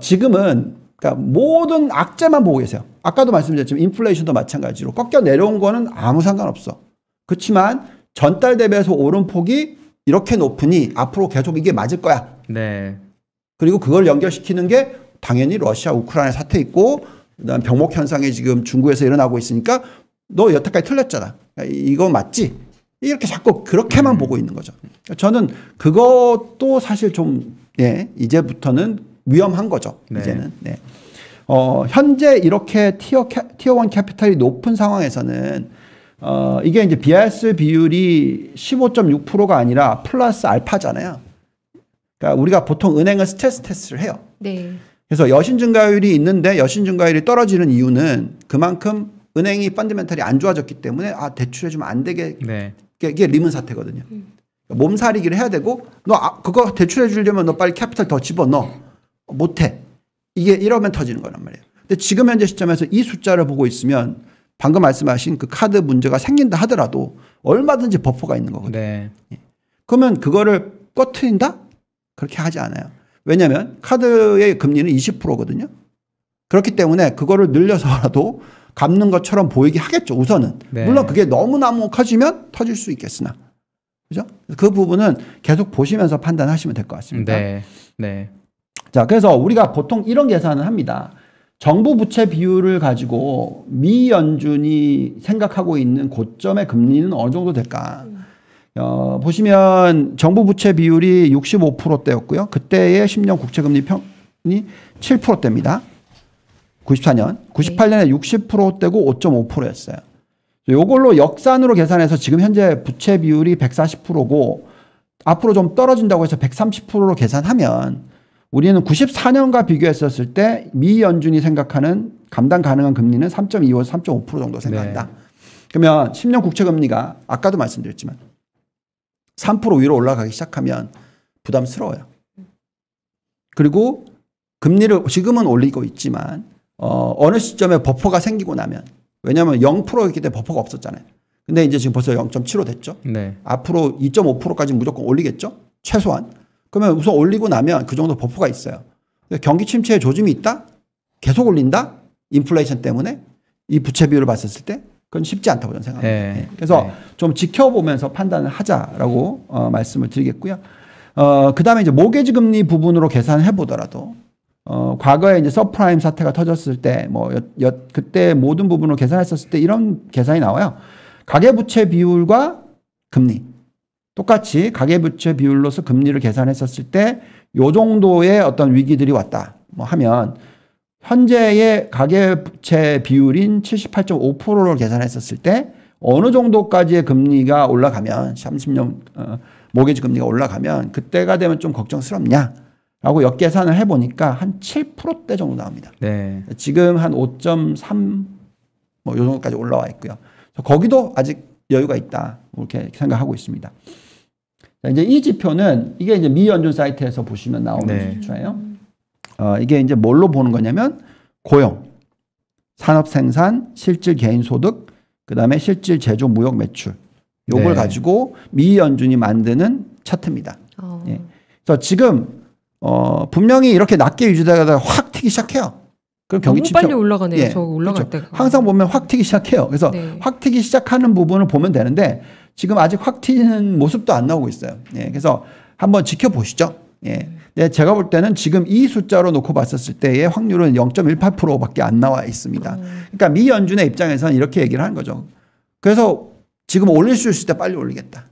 지금은 그러니까 모든 악재만 보고 계세요. 아까도 말씀드렸지만 인플레이션도 마찬가지로 꺾여 내려온 거는 아무 상관없어. 그렇지만 전달 대비해서 오른 폭이 이렇게 높으니 앞으로 계속 이게 맞을 거야. 네. 그리고 그걸 연결시키는 게 당연히 러시아 우크라이나 사태 있고 그다음 병목 현상이 지금 중국에서 일어나고 있으니까 너 여태까지 틀렸잖아. 이거 맞지? 이렇게 자꾸 그렇게만 보고 있는 거죠. 저는 그것도 사실 좀 이제부터는 위험한 거죠. 네. 이제는. 네. 현재 이렇게 티어 1 캐피탈이 높은 상황에서는 이게 이제 BIS 비율이 15.6%가 아니라 플러스 알파잖아요. 그러니까 우리가 보통 은행은 스트레스 테스트를 해요. 네. 그래서 여신 증가율이 있는데 여신 증가율이 떨어지는 이유는 그만큼 은행이 펀더멘털이 안 좋아졌기 때문에 대출해주면 안 되게 네. 이게 리먼 사태거든요. 몸살이기를 해야 되고 너 그거 대출해 주려면 너 빨리 캐피탈 더 집어넣어. 못해. 이게 이러면 터지는 거란 말이에요. 근데 지금 현재 시점에서 이 숫자를 보고 있으면 방금 말씀하신 그 카드 문제가 생긴다 하더라도 얼마든지 버퍼가 있는 거거든요. 네. 그러면 그거를 꺼트린다? 그렇게 하지 않아요. 왜냐하면 카드의 금리는 20%거든요. 그렇기 때문에 그거를 늘려서라도 갚는 것처럼 보이게 하겠죠. 우선은. 네. 물론 그게 너무너무 커지면 터질 수 있겠으나. 그죠? 그 부분은 계속 보시면서 판단하시면 될 것 같습니다. 네. 네. 자, 그래서 우리가 보통 이런 계산을 합니다. 정부 부채 비율을 가지고 미 연준이 생각하고 있는 고점의 금리는 어느 정도 될까? 보시면 정부 부채 비율이 65%대였고요. 그때의 10년 국채 금리 평이 7%대입니다. 94년. 98년에 60%대고 5.5%였어요. 요걸로 역산으로 계산해서 지금 현재 부채 비율이 140%고 앞으로 좀 떨어진다고 해서 130%로 계산하면 우리는 94년과 비교했었을 때 미 연준이 생각하는 감당 가능한 금리는 3.25에서 3.5% 정도 생각한다. 네. 그러면 10년 국채 금리가 아까도 말씀드렸지만 3% 위로 올라가기 시작하면 부담스러워요. 그리고 금리를 지금은 올리고 있지만 어느 시점에 버퍼가 생기고 나면 왜냐하면 0%였기 때문에 버퍼가 없었잖아요. 근데 이제 지금 벌써 0.75 됐죠. 네. 앞으로 2.5%까지 무조건 올리겠죠. 최소한. 그러면 우선 올리고 나면 그 정도 버퍼가 있어요. 경기 침체에 조짐이 있다? 계속 올린다? 인플레이션 때문에? 이 부채 비율을 봤을 때? 그건 쉽지 않다고 저는 생각합니다. 네. 그래서 좀 지켜보면서 판단을 하자라고 말씀을 드리겠고요. 그 다음에 이제 모기지 금리 부분으로 계산해 보더라도 과거에 이제 서프라임 사태가 터졌을 때 그때 모든 부분을 계산했었을 때 이런 계산이 나와요. 가계부채 비율과 금리. 똑같이 가계부채 비율로서 금리를 계산했었을 때 요 정도의 어떤 위기들이 왔다 하면 현재의 가계부채 비율인 78.5%를 계산했었을 때 어느 정도까지의 금리가 올라가면 30년 모기지 금리가 올라가면 그때가 되면 좀 걱정스럽냐라고 역계산을 해보니까 한 7%대 정도 나옵니다. 네. 지금 한 5.3 요 정도까지 올라와 있고요. 거기도 아직 여유가 있다 이렇게 생각하고 있습니다. 자, 이제 이 지표는 이게 이제 미 연준 사이트에서 보시면 나오는 지표예요. 이게 이제 뭘로 보는 거냐면 고용, 산업 생산, 실질 개인 소득, 그다음에 실질 제조 무역 매출. 요걸 가지고 미 연준이 만드는 차트입니다. 예. 그래서 지금 분명히 이렇게 낮게 유지되다가 확 튀기 시작해요. 그럼 경기 너무 빨리 올라가네요. 저 올라갈 그렇죠. 때가. 항상 보면 확 튀기 시작해요. 그래서 확 튀기 시작하는 부분을 보면 되는데 지금 아직 확 튀는 모습도 안 나오고 있어요. 예. 그래서 한번 지켜보시죠. 예. 네, 제가 볼 때는 지금 이 숫자로 놓고 봤었을 때의 확률은 0.18%밖에 안 나와 있습니다. 그러니까 미 연준의 입장에서는 이렇게 얘기를 하는 거죠. 그래서 지금 올릴 수 있을 때 빨리 올리겠다.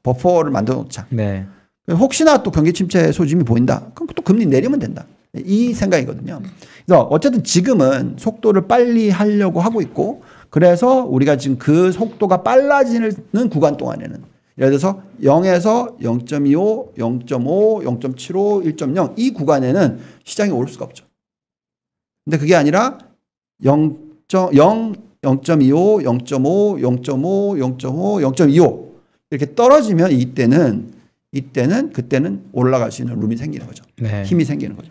버퍼를 만들어 놓자. 네. 혹시나 또 경기 침체 소짐이 보인다. 그럼 또 금리 내리면 된다. 이 생각이거든요. 그래서 어쨌든 지금은 속도를 빨리 하려고 하고 있고 그래서 우리가 지금 그 속도가 빨라지는 구간 동안에는 예를 들어서 0에서 0.25, 0.5, 0.75, 1.0 이 구간에는 시장이 오를 수가 없죠. 근데 그게 아니라 0.25, 0.5, 0.5, 0.5, 0.25 이렇게 떨어지면 그때는 올라갈 수 있는 룸이 생기는 거죠. 네. 힘이 생기는 거죠.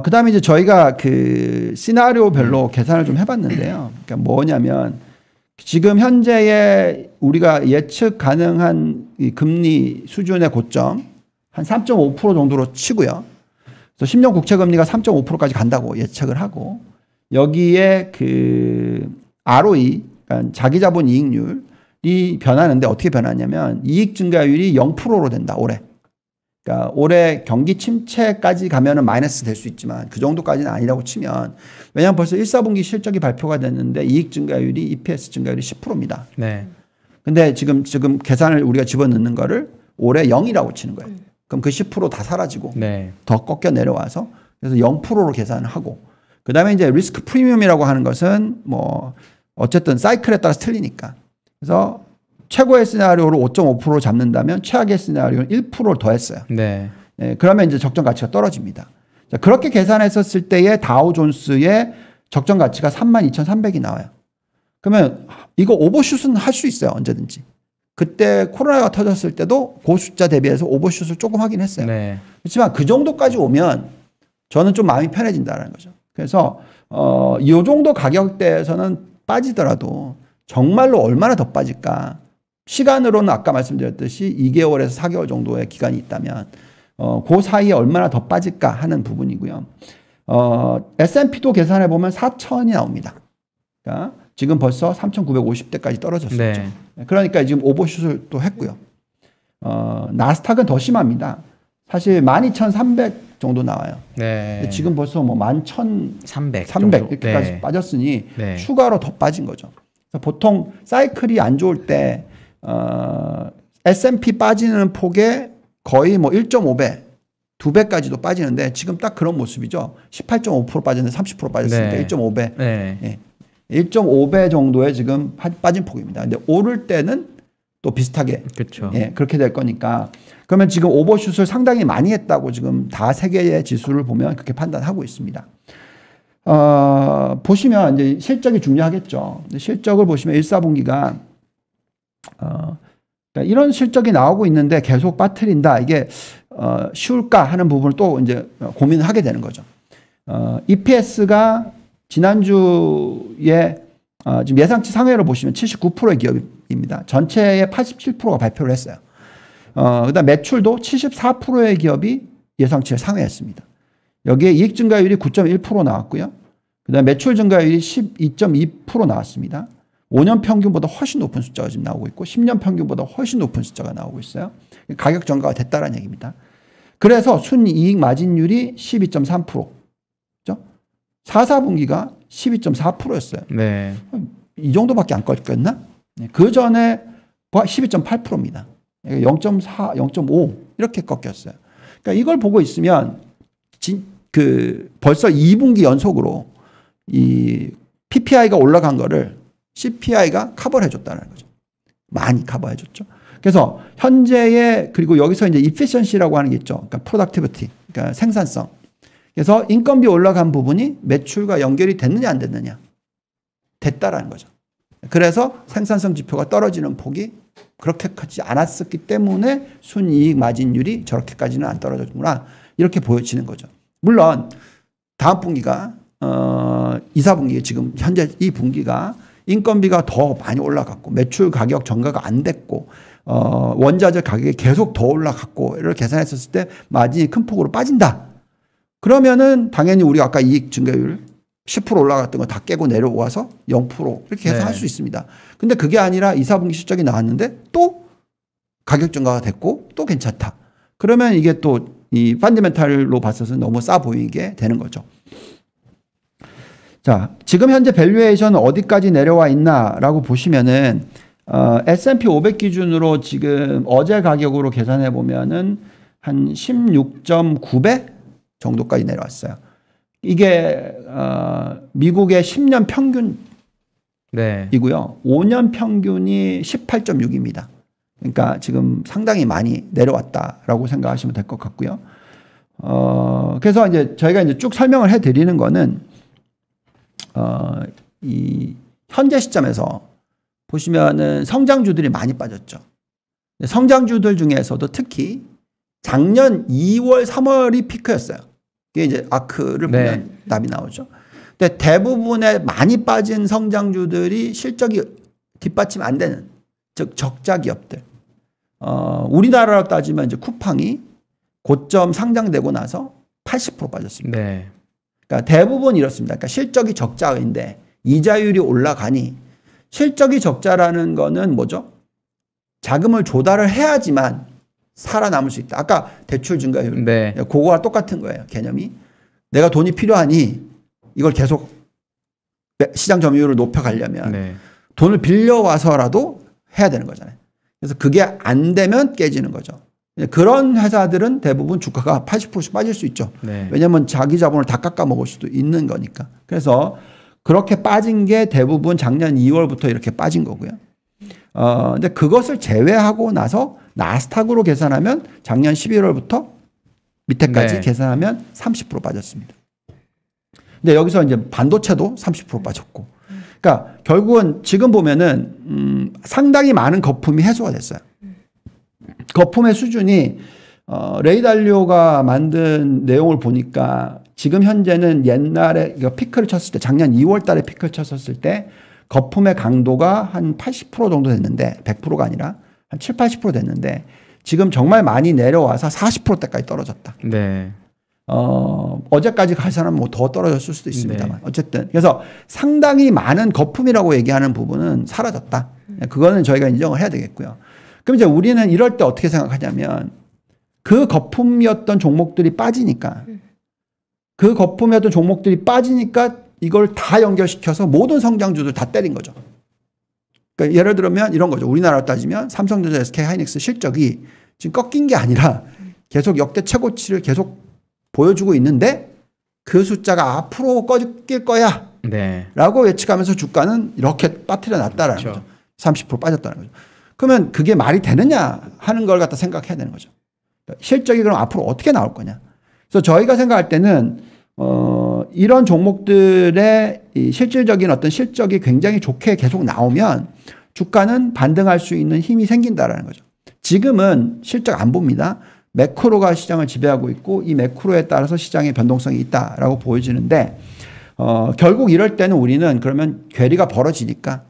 그 다음에 이제 저희가 그 시나리오별로 계산을 좀 해봤는데요. 그러니까 뭐냐면 지금 현재의 우리가 예측 가능한 이 금리 수준의 고점 한 3.5% 정도로 치고요. 그래서 10년 국채 금리가 3.5%까지 간다고 예측을 하고 여기에 그 ROE, 그러니까 자기 자본 이익률이 변하는데 어떻게 변하냐면 이익 증가율이 0%로 된다, 올해. 그러니까 올해 경기 침체까지 가면은 마이너스 될 수 있지만 그 정도까지는 아니라고 치면 왜냐하면 벌써 1, 4분기 실적이 발표가 됐는데 이익 증가율이 EPS 증가율이 10%입니다. 네. 근데 지금 계산을 우리가 집어넣는 거를 올해 0이라고 치는 거예요. 그럼 그 10% 다 사라지고 네. 더 꺾여 내려와서 그래서 0%로 계산을 하고 그다음에 이제 리스크 프리미엄이라고 하는 것은 뭐 어쨌든 사이클에 따라서 틀리니까 그래서 최고의 시나리오를 5.5% 잡는다면 최악의 시나리오는 1%를 더했어요. 네. 예, 그러면 이제 적정 가치가 떨어집니다. 자, 그렇게 계산했었을 때의 다우존스의 적정 가치가 32,300이 나와요. 그러면 이거 오버슛은 할 수 있어요. 언제든지. 그때 코로나가 터졌을 때도 그 숫자 대비해서 오버슛을 조금 하긴 했어요. 네. 그렇지만 그 정도까지 오면 저는 좀 마음이 편해진다는 거죠. 그래서 이 정도 가격대에서는 빠지더라도 정말로 얼마나 더 빠질까? 시간으로는 아까 말씀드렸듯이 2개월에서 4개월 정도의 기간이 있다면 그 사이에 얼마나 더 빠질까 하는 부분이고요. S&P도 계산해 보면 4,000이 나옵니다. 그러니까 지금 벌써 3,950대까지 떨어졌었죠. 네. 그러니까 지금 오버슛을 또 했고요. 나스닥은 더 심합니다. 사실 12,300 정도 나와요. 네. 지금 벌써 뭐 11,300 이렇게까지 네. 빠졌으니 네. 추가로 더 빠진 거죠. 보통 사이클이 안 좋을 때 S&P 빠지는 폭에 거의 뭐 1.5배, 2배까지도 빠지는데 지금 딱 그런 모습이죠. 18.5% 빠졌는데 30% 빠졌으니까 네. 1.5배. 네. 예. 1.5배 정도의 지금 빠진 폭입니다. 근데 오를 때는 또 비슷하게 그렇죠. 예, 그렇게 될 거니까 그러면 지금 오버슛을 상당히 많이 했다고 지금 다 세 개의 지수를 보면 그렇게 판단하고 있습니다. 보시면 이제 실적이 중요하겠죠. 실적을 보시면 1, 4분기가 그러니까 이런 실적이 나오고 있는데 계속 빠뜨린다. 이게 쉬울까 하는 부분을 또 이제 고민을 하게 되는 거죠. EPS가 지난주에 지금 예상치 상회를 보시면 79%의 기업입니다. 전체의 87%가 발표를 했어요. 그다음 매출도 74%의 기업이 예상치를 상회했습니다. 여기에 이익 증가율이 9.1% 나왔고요. 그다음 매출 증가율이 12.2% 나왔습니다. 5년 평균보다 훨씬 높은 숫자가 지금 나오고 있고 10년 평균보다 훨씬 높은 숫자가 나오고 있어요. 가격 전가가 됐다라는 얘기입니다. 그래서 순이익 마진율이 12.3%. 그죠? 4, 4분기가 12.4%였어요. 네. 이 정도밖에 안 꺾였나? 그 전에 12.8%입니다. 0.4, 0.5 이렇게 꺾였어요. 그러니까 이걸 보고 있으면 벌써 2분기 연속으로 이 PPI가 올라간 거를 CPI가 커버를 해줬다는 거죠. 많이 커버해줬죠. 그래서 현재의 그리고 여기서 이제 efficiency라고 하는 게 있죠. 그러니까 productivity, 그러니까 생산성. 그래서 인건비 올라간 부분이 매출과 연결이 됐느냐 안 됐느냐 됐다라는 거죠. 그래서 생산성 지표가 떨어지는 폭이 그렇게 크지 않았었기 때문에 순이익 마진율이 저렇게까지는 안 떨어졌구나 이렇게 보여지는 거죠. 물론 다음 분기가 2, 4분기 지금 현재 이 분기가 인건비가 더 많이 올라갔고 매출 가격 전가가 안 됐고 원자재 가격이 계속 더 올라갔고 이를 계산했었을 때 마진이 큰 폭으로 빠진다. 그러면은 당연히 우리가 아까 이익 증가율 10% 올라갔던 거 다 깨고 내려와서 0% 이렇게 계산할 수 있습니다. 근데 그게 아니라 2, 4분기 실적이 나왔는데 또 가격 전가가 됐고 또 괜찮다. 그러면 이게 또 이 펀더멘탈로 봤어서 너무 싸 보이게 되는 거죠. 자, 지금 현재 밸류에이션은 어디까지 내려와 있나라고 보시면은 S&P 500 기준으로 지금 어제 가격으로 계산해 보면은 한 16.9배 정도까지 내려왔어요. 이게 미국의 10년 평균 네. 5년 평균이 18.6입니다. 그러니까 지금 상당히 많이 내려왔다라고 생각하시면 될 것 같고요. 그래서 이제 저희가 이제 쭉 설명을 해드리는 거는 이 현재 시점에서 보시면은 성장주들이 많이 빠졌죠. 성장주들 중에서도 특히 작년 2월, 3월이 피크였어요. 이게 이제 아크를 보면 답이 나오죠. 근데 대부분의 많이 빠진 성장주들이 실적이 뒷받침 안 되는, 즉 적자 기업들. 우리나라로 따지면 이제 쿠팡이 고점 상장되고 나서 80% 빠졌습니다. 네. 그러니까 대부분 이렇습니다. 그러니까 실적이 적자인데 이자율이 올라가니, 실적이 적자라는 거는 뭐죠? 자금을 조달을 해야지만 살아남을 수 있다. 아까 대출 증가율. 네. 그거와 똑같은 거예요. 개념이. 내가 돈이 필요하니 이걸 계속 시장 점유율을 높여가려면 돈을 빌려와서라도 해야 되는 거잖아요. 그래서 그게 안 되면 깨지는 거죠. 그런 회사들은 대부분 주가가 80%씩 빠질 수 있죠. 왜냐하면 자기 자본을 다 깎아 먹을 수도 있는 거니까. 그래서 그렇게 빠진 게 대부분 작년 2월부터 이렇게 빠진 거고요. 근데 그것을 제외하고 나서 나스닥으로 계산하면 작년 11월부터 밑에까지 계산하면 30% 빠졌습니다. 근데 여기서 이제 반도체도 30% 빠졌고. 그러니까 결국은 지금 보면은 상당히 많은 거품이 해소가 됐어요. 거품의 수준이 레이달리오가 만든 내용을 보니까 지금 현재는 옛날에 피크를 쳤을 때, 작년 2월 달에 피크를 쳤었을 때 거품의 강도가 한 80% 정도 됐는데, 100%가 아니라 한 7, 80% 됐는데 지금 정말 많이 내려와서 40%대까지 떨어졌다. 네. 어제까지 가서는 뭐 더 떨어졌을 수도 있습니다만. 어쨌든. 그래서 상당히 많은 거품이라고 얘기하는 부분은 사라졌다. 그거는 저희가 인정을 해야 되겠고요. 그럼 이제 우리는 이럴 때 어떻게 생각하냐면, 그 거품이었던 종목들이 빠지니까, 이걸 다 연결시켜서 모든 성장주들 다 때린 거죠. 그러니까 예를 들면 이런 거죠. 우리나라로 따지면 삼성전자, SK 하이닉스 실적이 지금 꺾인 게 아니라 계속 역대 최고치를 계속 보여주고 있는데 그 숫자가 앞으로 꺾일 거야 라고 예측하면서 주가는 이렇게 빠뜨려 놨다라는 거죠. 30% 빠졌다는 거죠. 그러면 그게 말이 되느냐 하는 걸 갖다 생각해야 되는 거죠. 실적이 그럼 앞으로 어떻게 나올 거냐. 그래서 저희가 생각할 때는 이런 종목들의 이 실질적인 어떤 실적이 굉장히 좋게 계속 나오면 주가는 반등할 수 있는 힘이 생긴다라는 거죠. 지금은 실적 안 봅니다. 매크로가 시장을 지배하고 있고 이 매크로에 따라서 시장의 변동성이 있다라고 보여지는데 결국 이럴 때는 우리는 그러면 괴리가 벌어지니까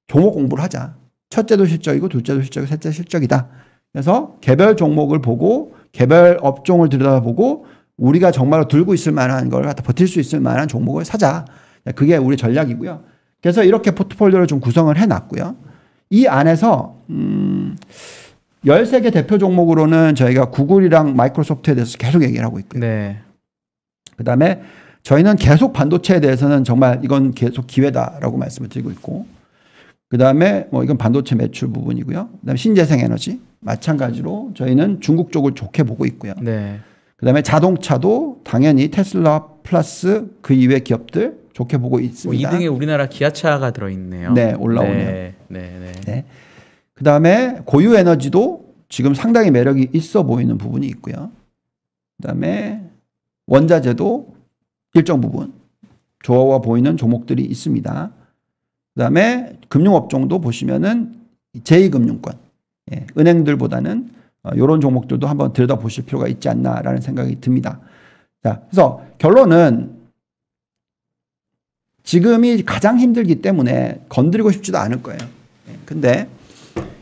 종목 공부를 하자. 첫째도 실적이고 둘째도 실적이고 셋째 실적이다. 그래서 개별 종목을 보고 개별 업종을 들여다보고 우리가 정말로 들고 있을 만한 걸 갖다 버틸 수 있을 만한 종목을 사자. 그게 우리 전략이고요. 그래서 이렇게 포트폴리오를 좀 구성을 해놨고요. 이 안에서 13개 대표 종목으로는 저희가 구글이랑 마이크로소프트에 대해서 계속 얘기를 하고 있고요. 그다음에 저희는 계속 반도체에 대해서는 정말 이건 계속 기회다라고 말씀을 드리고 있고, 그다음에 뭐 이건 반도체 매출 부분이고요. 그다음에 신재생에너지 마찬가지로 저희는 중국 쪽을 좋게 보고 있고요. 그다음에 자동차도 당연히 테슬라 플러스 그 이외 기업들 좋게 보고 있습니다. 2등에 우리나라 기아차가 들어있네요. 네, 올라오네요. 그다음에 고유 에너지도 지금 상당히 매력이 있어 보이는 부분이 있고요. 그다음에 원자재도 일정 부분 좋아 보이는 종목들이 있습니다. 그다음에 금융업종도 보시면은 제2금융권, 은행들보다는 이런 종목들도 한번 들여다보실 필요가 있지 않나라는 생각이 듭니다. 자, 그래서 결론은 지금이 가장 힘들기 때문에 건드리고 싶지도 않을 거예요. 근데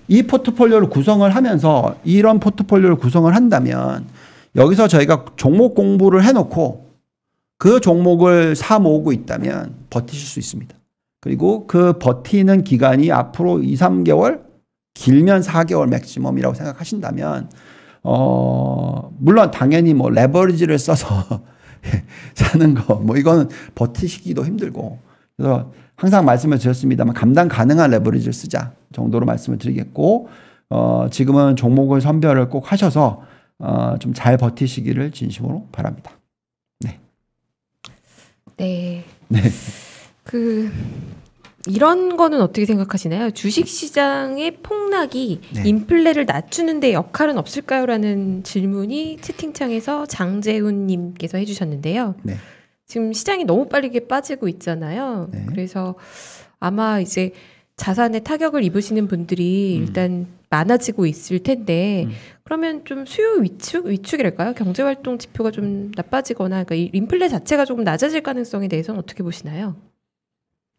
이 포트폴리오를 구성을 하면서 이런 포트폴리오를 구성을 한다면 여기서 저희가 종목 공부를 해놓고 그 종목을 사 모으고 있다면 버티실 수 있습니다. 그리고 그 버티는 기간이 앞으로 2, 3개월, 길면 4개월 맥시멈이라고 생각하신다면 물론 당연히 뭐 레버리지를 써서 사는 거 뭐 이거는 버티시기도 힘들고, 그래서 항상 말씀을 드렸습니다만 감당 가능한 레버리지를 쓰자 정도로 말씀을 드리겠고, 지금은 종목을 선별을 꼭 하셔서 좀 잘 버티시기를 진심으로 바랍니다. 이런 거는 어떻게 생각하시나요? 주식시장의 폭락이 네. 인플레를 낮추는 데 역할은 없을까요? 라는 질문이 채팅창에서 장재훈님께서 해주셨는데요. 네. 지금 시장이 너무 빠르게 빠지고 있잖아요. 네. 그래서 아마 이제 자산에 타격을 입으시는 분들이 일단 많아지고 있을 텐데 그러면 좀 수요 위축이랄까요? 경제활동 지표가 좀 나빠지거나 그러니까 이 인플레 자체가 조금 낮아질 가능성에 대해서는 어떻게 보시나요?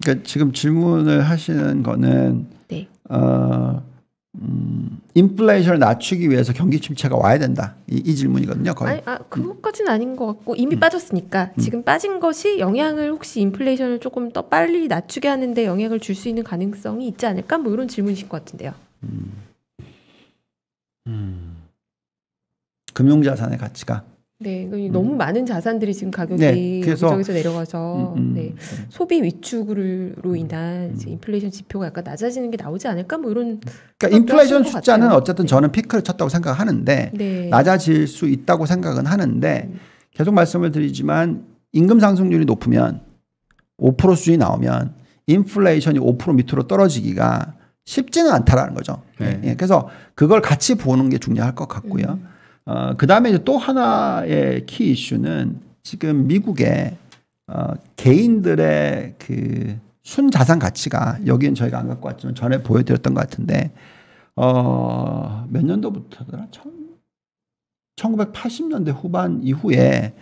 그러니까 지금 질문을 하시는 거는 네. 인플레이션을 낮추기 위해서 경기 침체가 와야 된다. 이 질문이거든요. 거의. 그것까지는 아닌 것 같고 이미 빠졌으니까 지금 빠진 것이 영향을 혹시 인플레이션을 조금 더 빨리 낮추게 하는데 영향을 줄 수 있는 가능성이 있지 않을까? 뭐 이런 질문이신 것 같은데요. 금융자산의 가치가. 네, 너무 많은 자산들이 지금 가격이 네, 그래서 여기저기서 내려가서 네, 소비 위축으로 인한 이제 인플레이션 지표가 약간 낮아지는 게 나오지 않을까? 뭐 이런. 그러니까 인플레이션 것 숫자는 같아요. 어쨌든 저는 피크를 쳤다고 생각하는데 네. 낮아질 수 있다고 생각은 하는데 계속 말씀을 드리지만 임금 상승률이 높으면 5% 수준이 나오면 인플레이션이 5% 밑으로 떨어지기가 쉽지는 않다라는 거죠. 네. 예, 그래서 그걸 같이 보는 게 중요할 것 같고요. 그 다음에 이제 또 하나의 키 이슈는 지금 미국의 개인들의 그 순자산 가치가 여기는 저희가 안 갖고 왔지만 전에 보여드렸던 것 같은데 몇 년도부터더라? 1980년대 후반 이후에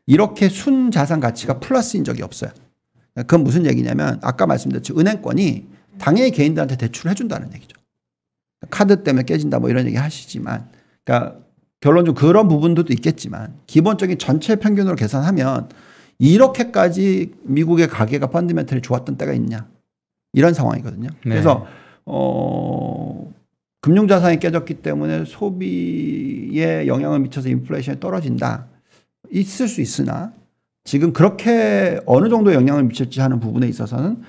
이렇게 순자산 가치가 플러스인 적이 없어요. 그건 무슨 얘기냐면 아까 말씀드렸죠. 은행권이 당연히 개인들한테 대출을 해준다는 얘기죠. 카드 때문에 깨진다 뭐 이런 얘기 하시지만 그러니까 결론적으로 그런 부분들도 있겠지만 기본적인 전체 평균으로 계산하면 이렇게까지 미국의 가계가 펀드멘털이 좋았던 때가 있냐 이런 상황이거든요. 네. 그래서 금융자산이 깨졌기 때문에 소비에 영향을 미쳐서 인플레이션이 떨어진다. 있을 수 있으나 지금 그렇게 어느 정도 영향을 미칠지 하는 부분에 있어서는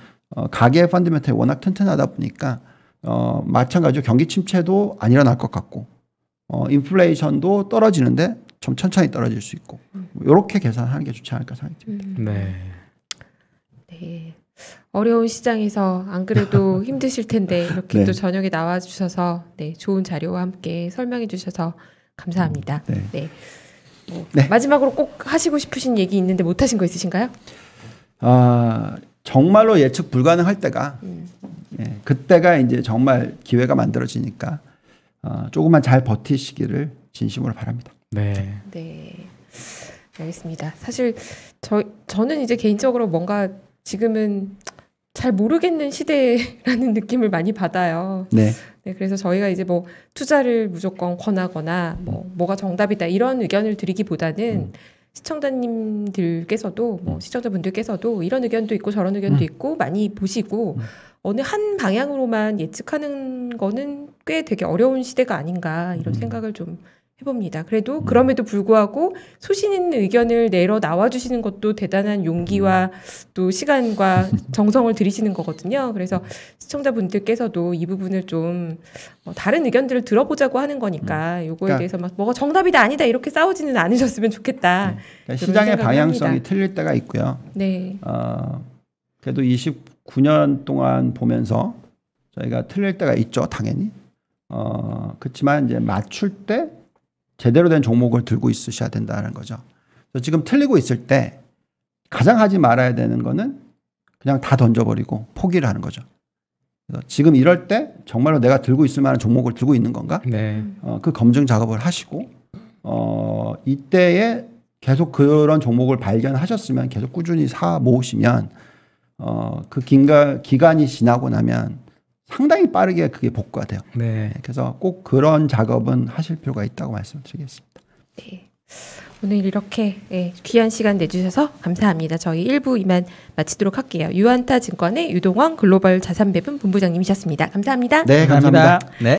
가계 펀드멘털이 워낙 튼튼하다 보니까 마찬가지로 경기 침체도 안 일어날 것 같고 인플레이션도 떨어지는데 좀 천천히 떨어질 수 있고 이렇게 계산하는 게 좋지 않을까 생각이 듭니다. 네. 네. 어려운 시장에서 안 그래도 힘드실 텐데 이렇게 네. 또 저녁에 나와 주셔서 네, 좋은 자료와 함께 설명해 주셔서 감사합니다. 네. 네. 뭐 네. 마지막으로 꼭 하시고 싶으신 얘기 있는데 못 하신 거 있으신가요? 정말로 예측 불가능할 때가 예, 그때가 이제 정말 기회가 만들어지니까 조금만 잘 버티시기를 진심으로 바랍니다. 네. 네. 알겠습니다. 사실 저는 이제 개인적으로 뭔가 지금은 잘 모르겠는 시대라는 느낌을 많이 받아요. 네. 네, 그래서 저희가 이제 뭐 투자를 무조건 권하거나 뭐가 정답이다 이런 의견을 드리기보다는 시청자님들께서도 시청자분들께서도 이런 의견도 있고 저런 의견도 있고 많이 보시고 어느 한 방향으로만 예측하는 거는 꽤 되게 어려운 시대가 아닌가 이런 생각을 좀 해봅니다. 그래도 그럼에도 불구하고 소신 있는 의견을 내러 나와주시는 것도 대단한 용기와 또 시간과 정성을 들이시는 거거든요. 그래서 시청자분들께서도 이 부분을 좀 다른 의견들을 들어보자고 하는 거니까 요거에 그러니까 대해서 막 뭐가 정답이다 아니다 이렇게 싸우지는 않으셨으면 좋겠다. 그러니까 시장의 방향성이 틀릴 때가 있고요. 네. 그래도 29년 동안 보면서 저희가 틀릴 때가 있죠, 당연히. 그렇지만 이제 맞출 때 제대로 된 종목을 들고 있으셔야 된다는 거죠. 그래서 지금 틀리고 있을 때 가장 하지 말아야 되는 거는 그냥 다 던져버리고 포기를 하는 거죠. 그래서 지금 이럴 때 정말로 내가 들고 있을 만한 종목을 들고 있는 건가? 네. 그 검증 작업을 하시고 이때에 계속 그런 종목을 발견하셨으면 계속 꾸준히 사 모으시면 그 기간이 지나고 나면 상당히 빠르게 그게 복구가 돼요. 네. 그래서 꼭 그런 작업은 하실 필요가 있다고 말씀드리겠습니다. 네. 오늘 이렇게 귀한 시간 내주셔서 감사합니다. 저희 1부 이만 마치도록 할게요. 유한타 증권의 유동원 글로벌 자산배분 본부장님이셨습니다. 감사합니다. 네, 감사합니다. 네.